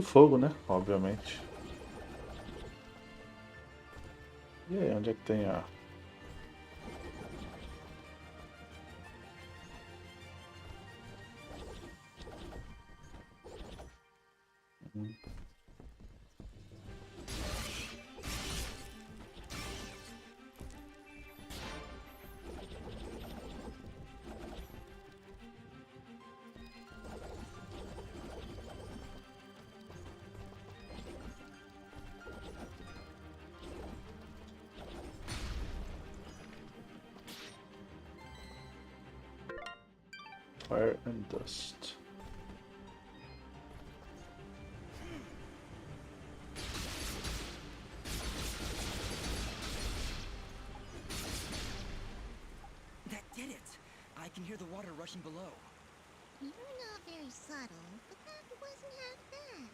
fogo, né? Obviamente. E aí, onde é que tem a... Fire and Dust. That did it! I can hear the water rushing below. You're not very subtle, but that wasn't half bad.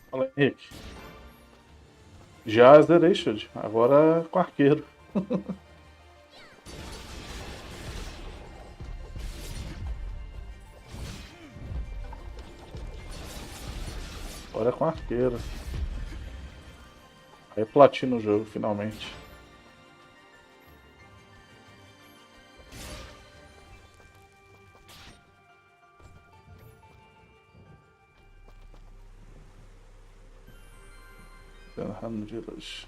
Fala, Henrique. Já zerei, Shield. Agora com arqueiro. Agora com arqueiro. Aí platina o jogo, finalmente. Village.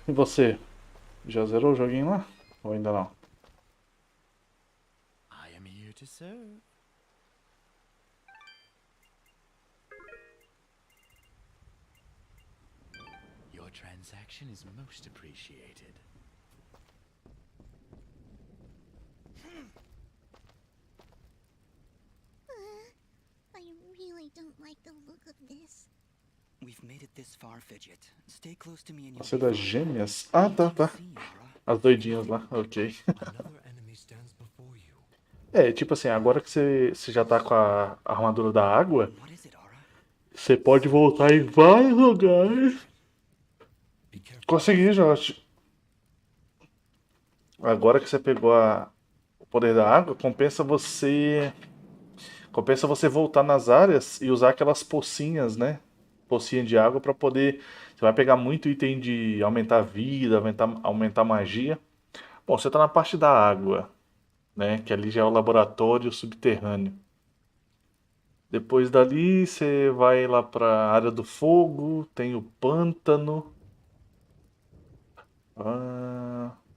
E você? Já zerou o joguinho lá? Ou ainda não? I am here to serve. Your transaction is most appreciated. I really don't like the look of this. We've made it this far, Fidget. Stay close to me and Você é das gêmeas? Ah, tá. As doidinhas lá, ok. É, tipo assim, agora que você já tá com a armadura da água, você pode voltar em vários lugares. Consegui, Josh. Agora que você pegou o poder da água, compensa você voltar nas áreas e usar aquelas pocinhas, né? Pocinha de água pra poder... Você vai pegar muito item de aumentar a vida, aumentar a magia. Bom, você tá na parte da água, né? Que ali já é o laboratório subterrâneo. Depois dali você vai lá pra área do fogo, tem o pântano.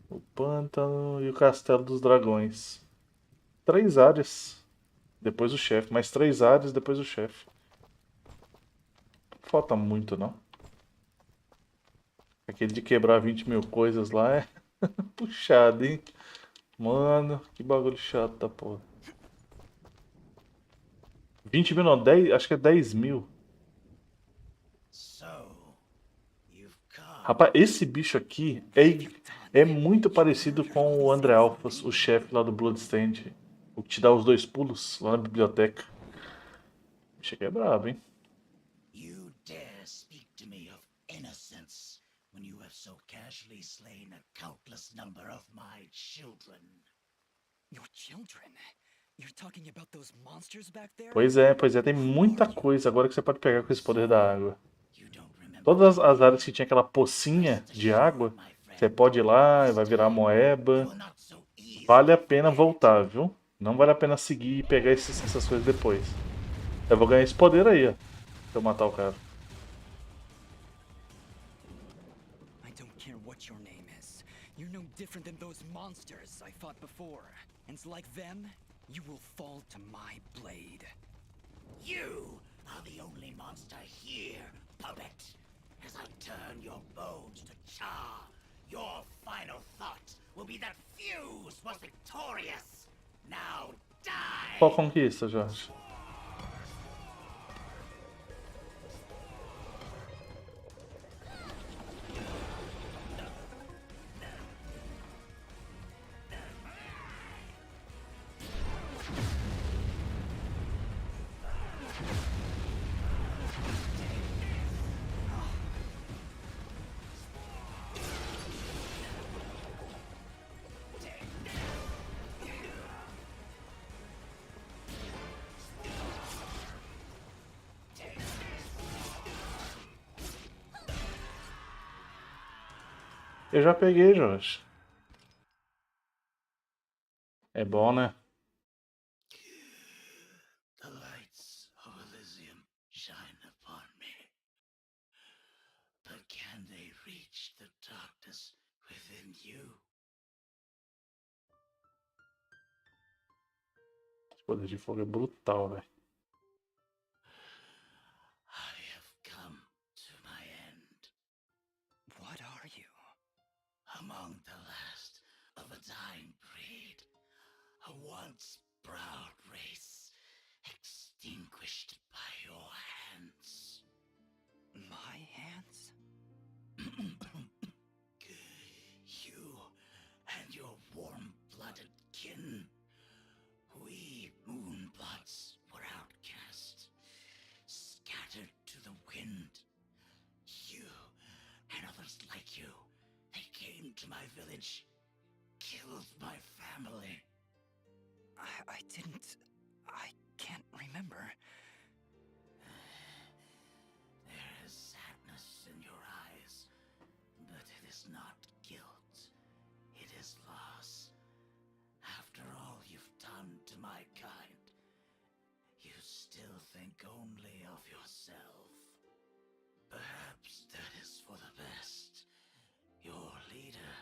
O pântano e o castelo dos dragões. 3 áreas. Depois o chefe. Mais 3 áreas, depois o chefe. Não falta muito, não. Aquele de quebrar 20 mil coisas lá é puxado, hein? Mano, que bagulho chato da porra. 20 mil não, 10, acho que é 10 mil. Rapaz, esse bicho aqui é muito parecido com o André Alphas, o chefe lá do Bloodstained. O que te dá os 2 pulos lá na biblioteca. O bicho aqui é brabo, hein? You dare speak to me of innocence when you have so casually slain a countless number of my children. Your children? You're talking about those monsters back there? Pois é, tem muita coisa agora que você pode pegar com esse poder da água. Todas as áreas que tinha aquela pocinha de água, você pode ir lá, vai virar moeba. Vale a pena voltar, viu? Não vale a pena seguir e pegar essas coisas depois. Eu vou ganhar esse poder aí, ó. Se eu matar o cara. I don't care what your name is. You're no different than those monsters I fought before. And like them, you will fall to my blade. You are the only monster here, puppet. As I turn your bones to char, your final thought will be that Fuse was victorious. Now die! Qual conquista, Jorge? Eu já peguei, Jorge. É bom, né? The lights of Elysian shine upon me. But can they reach the darkness within you? Esse poder de fogo é brutal, velho. I have come to my end. What are you? Among the last of a dying breed, a once proud race, extinguished by your hands. My hands? You and your warm-blooded kin. We Moonbloods were outcast, scattered to the wind. You and others like you, they came to my village, killed my family. I didn't... I can't remember. There is sadness in your eyes, but it is not guilt. It is loss. After all you've done to my kind, you still think only of yourself. Perhaps that is for the best. Your leader,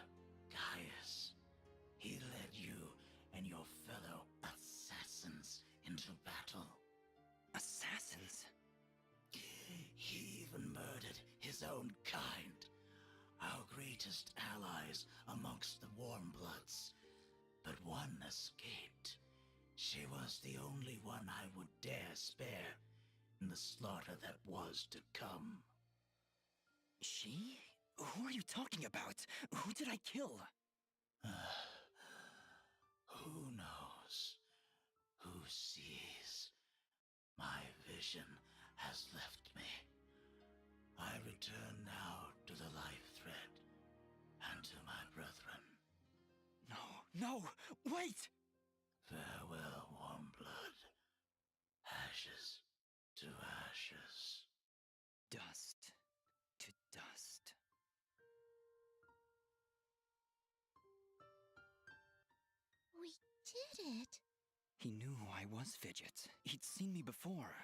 Gaius, he led you and your fellow assassins into battle. Assassins? He even murdered his own kind. Our greatest allies amongst the Warmbloods. But one escaped. She was the only one I would dare spare in the slaughter that was to come. She? Who are you talking about? Who did I kill? Who knows? Who sees? My vision has left me. I return now to the life thread and to my brethren. No, wait! Farewell, Warmblood. Ashes to ashes. Dust to dust. We did it. He knew who I was, Fidget. He'd seen me before.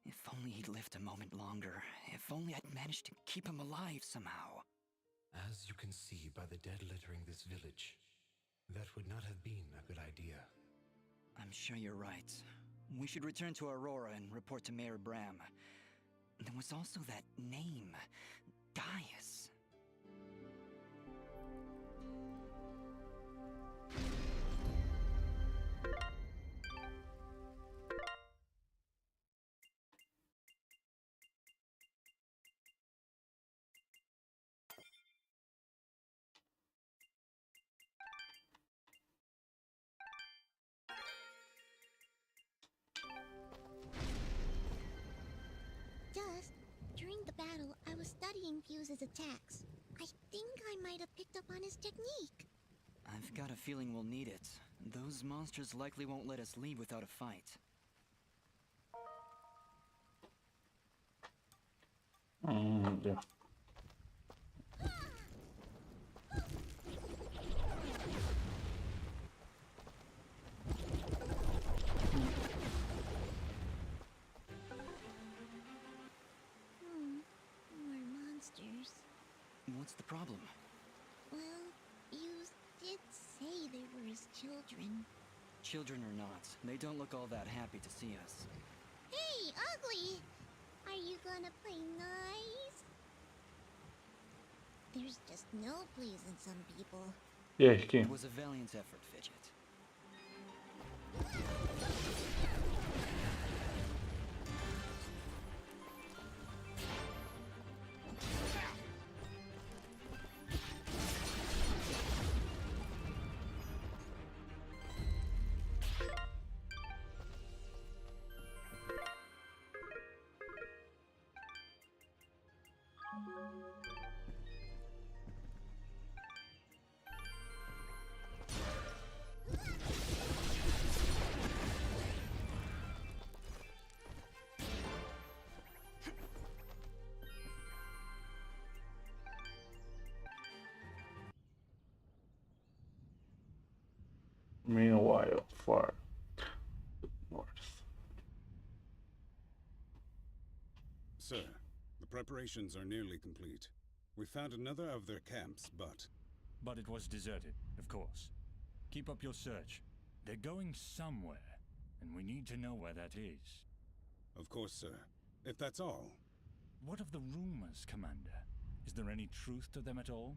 If only he'd lived a moment longer. If only I'd managed to keep him alive somehow. As you can see by the dead littering this village, that would not have been a good idea. I'm sure you're right. We should return to Aurora and report to Mayor Bram. There was also that name, Gaius. Just during the battle, I was studying Fuse's attacks. I think I might have picked up on his technique. I've got a feeling we'll need it. Those monsters likely won't let us leave without a fight. Yeah. More monsters. What's the problem? Well, Fuse did say they were his children. Children or not, they don't look all that happy to see us. Hey, Ugly! Are you gonna play nice? There's just no pleasing some people. Yeah, he It was a valiant effort, Fidget. Meanwhile, far north. Sir, the preparations are nearly complete. We found another of their camps, but... But it was deserted, of course. Keep up your search. They're going somewhere, and we need to know where that is. Of course, sir. If that's all. What of the rumors, Commander? Is there any truth to them at all?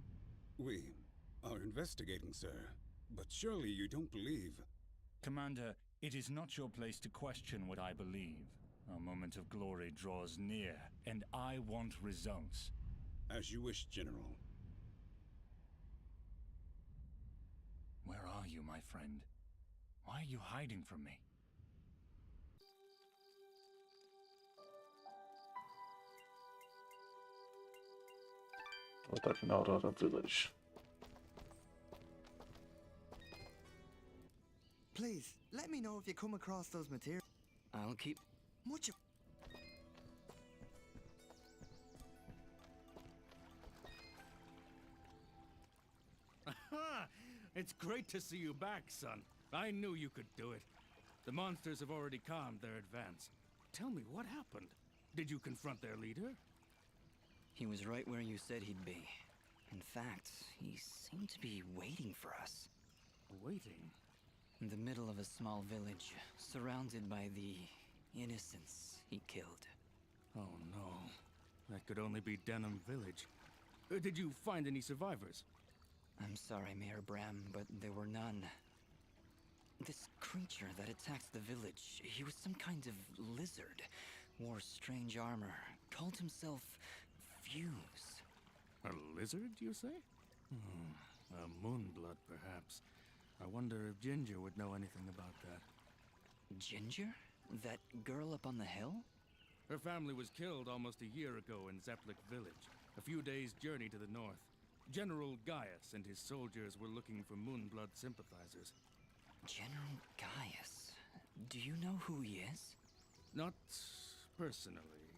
We are investigating, sir. But surely you don't believe... Commander, it is not your place to question what I believe. Our moment of glory draws near, and I want results. As you wish, General. Where are you, my friend? Why are you hiding from me? Attacking Aurora Village. Please, let me know if you come across those materials. I'll keep... Much... Aha! It's great to see you back, son. I knew you could do it. The monsters have already calmed their advance. Tell me, what happened? Did you confront their leader? He was right where you said he'd be. In fact, he seemed to be waiting for us. Waiting? In the middle of a small village, surrounded by the innocents he killed. Oh no. That could only be Denham Village. Did you find any survivors? I'm sorry, Mayor Bram, but there were none. This creature that attacked the village, he was some kind of lizard, wore strange armor, called himself Fuse. A lizard, you say? A moonblood, perhaps. I wonder if Ginger would know anything about that. Ginger? That girl up on the hill? Her family was killed almost a year ago in Zepplik Village, a few days' journey to the north. General Gaius and his soldiers were looking for Moonblood sympathizers. General Gaius? Do you know who he is? Not personally.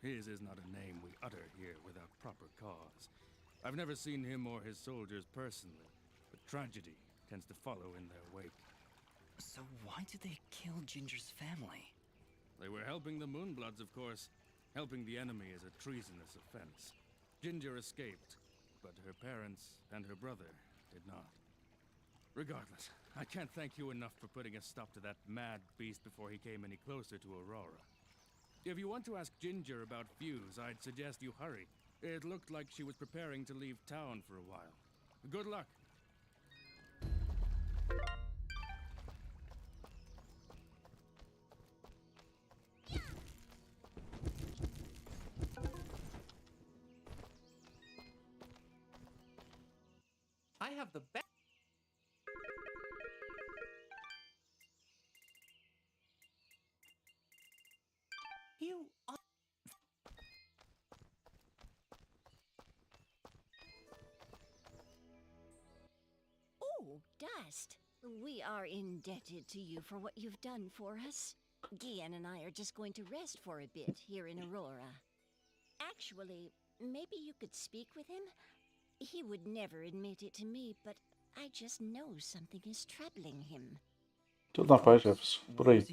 His is not a name we utter here without proper cause. I've never seen him or his soldiers personally, but tragedy tends to follow in their wake. So why did they kill Ginger's family? They were helping the Moonbloods, of course. Helping the enemy is a treasonous offense. Ginger escaped, but her parents and her brother did not. Regardless, I can't thank you enough for putting a stop to that mad beast before he came any closer to Aurora. If you want to ask Ginger about Fuse, I'd suggest you hurry. It looked like she was preparing to leave town for a while. Good luck. I have the best. You are. Oh, Dust. We are indebted to you for what you've done for us. Gian and I are just going to rest for a bit here in Aurora. Actually, maybe you could speak with him? He would never admit it to me, but I just know something is troubling him. Tudo na paz, Jefferson. Por aí.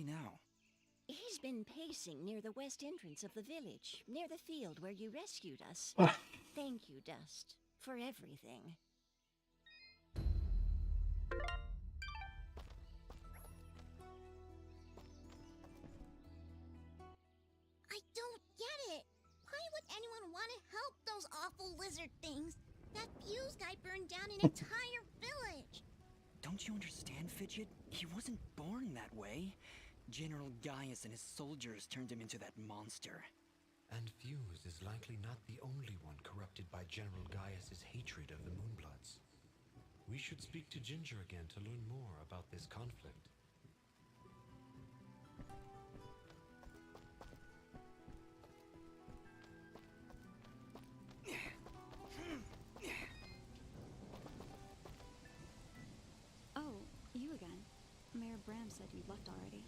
He's been pacing near the west entrance of the village, near the field where you rescued us. Thank you, Dust, for everything. I don't get it. Why would anyone want to help those awful lizard things? That Fuse guy burned down an entire village. Don't you understand, Fidget? He wasn't born that way. General Gaius and his soldiers turned him into that monster. And Fuse is likely not the only one corrupted by General Gaius's hatred of the Moonbloods. We should speak to Ginger again to learn more about this conflict. Oh, you again. Mayor Bram said you left already.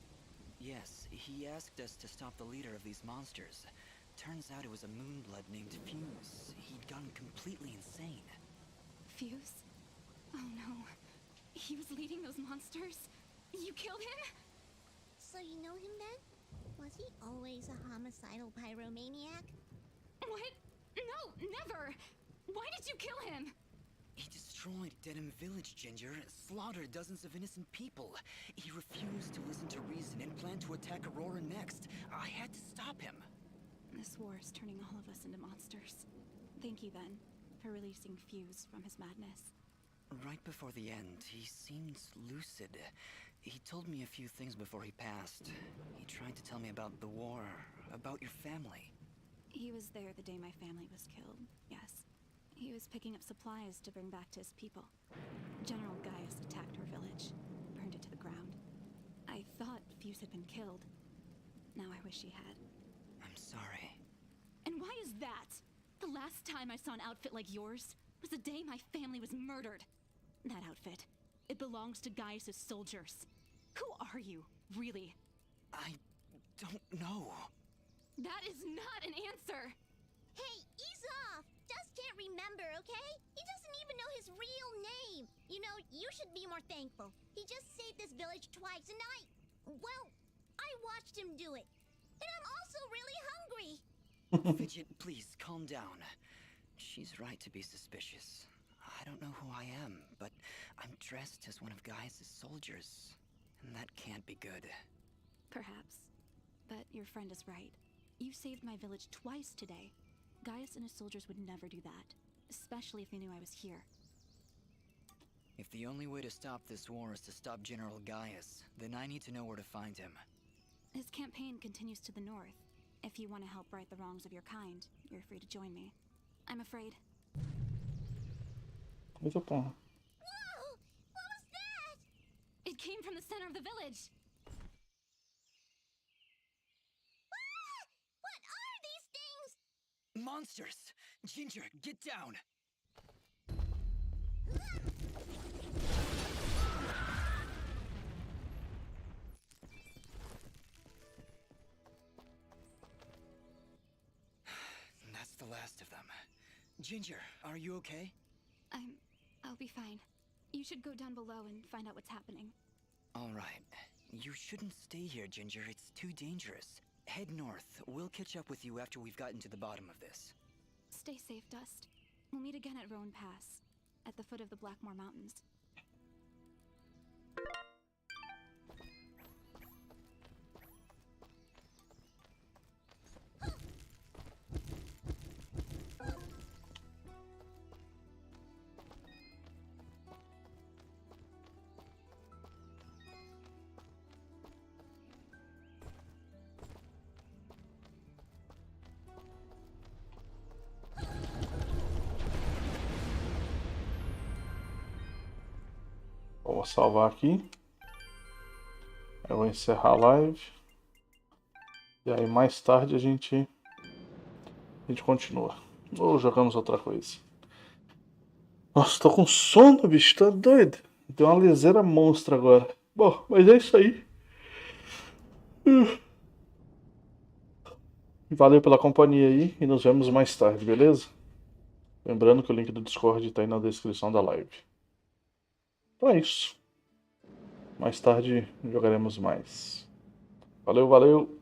Yes, he asked us to stop the leader of these monsters. Turns out it was a Moonblood named Fuse. He'd gone completely insane. Fuse? Oh no. He was leading those monsters? You killed him? So you know him then? Was he always a homicidal pyromaniac? What? No, never! Why did you kill him? He destroyed Dedham Village, Ginger, slaughtered dozens of innocent people. He refused to listen to reason and planned to attack Aurora next. I had to stop him. This war is turning all of us into monsters. Thank you, then, for releasing Fuse from his madness. Right before the end, he seemed lucid. He told me a few things before he passed. He tried to tell me about the war, about your family. He was there the day my family was killed, yes. He was picking up supplies to bring back to his people. General Gaius attacked our village, burned it to the ground. I thought Fuse had been killed. Now I wish he had. I'm sorry. And why is that? The last time I saw an outfit like yours was the day my family was murdered. That outfit, it belongs to Gaius' soldiers. Who are you, really? I don't know. That is not an answer! Hey, ease off! Dust can't remember, okay? He doesn't even know his real name. You know, you should be more thankful. He just saved this village twice, and well, I watched him do it. And I'm also really hungry. Fidget, please, calm down. She's right to be suspicious. I don't know who I am, but I'm dressed as one of Gaius' soldiers. And that can't be good. Perhaps. But your friend is right. You saved my village twice today. Gaius and his soldiers would never do that, especially if they knew I was here. If the only way to stop this war is to stop General Gaius, then I need to know where to find him. His campaign continues to the north. If you want to help right the wrongs of your kind, you're free to join me. I'm afraid. Coisa porra. Whoa! What was that? It came from the center of the village. What are these things? Monsters! Ginger, get down! That's the last of them. Ginger, are you okay? I'll be fine. You should go down below and find out what's happening. All right. You shouldn't stay here, Ginger. It's too dangerous. Head north. We'll catch up with you after we've gotten to the bottom of this. Stay safe, Dust. We'll meet again at Roan Pass, at the foot of the Blackmore Mountains. Vou salvar aqui. Eu vou encerrar a live. E aí mais tarde a gente continua. Ou jogamos outra coisa. Nossa, tô com sono, bicho. Tá doido. Deu uma liseira monstra agora. Bom, mas é isso aí. Valeu pela companhia aí. E nos vemos mais tarde, beleza? Lembrando que o link do Discord tá aí na descrição da live. Então é isso. Mais tarde jogaremos mais. Valeu, valeu!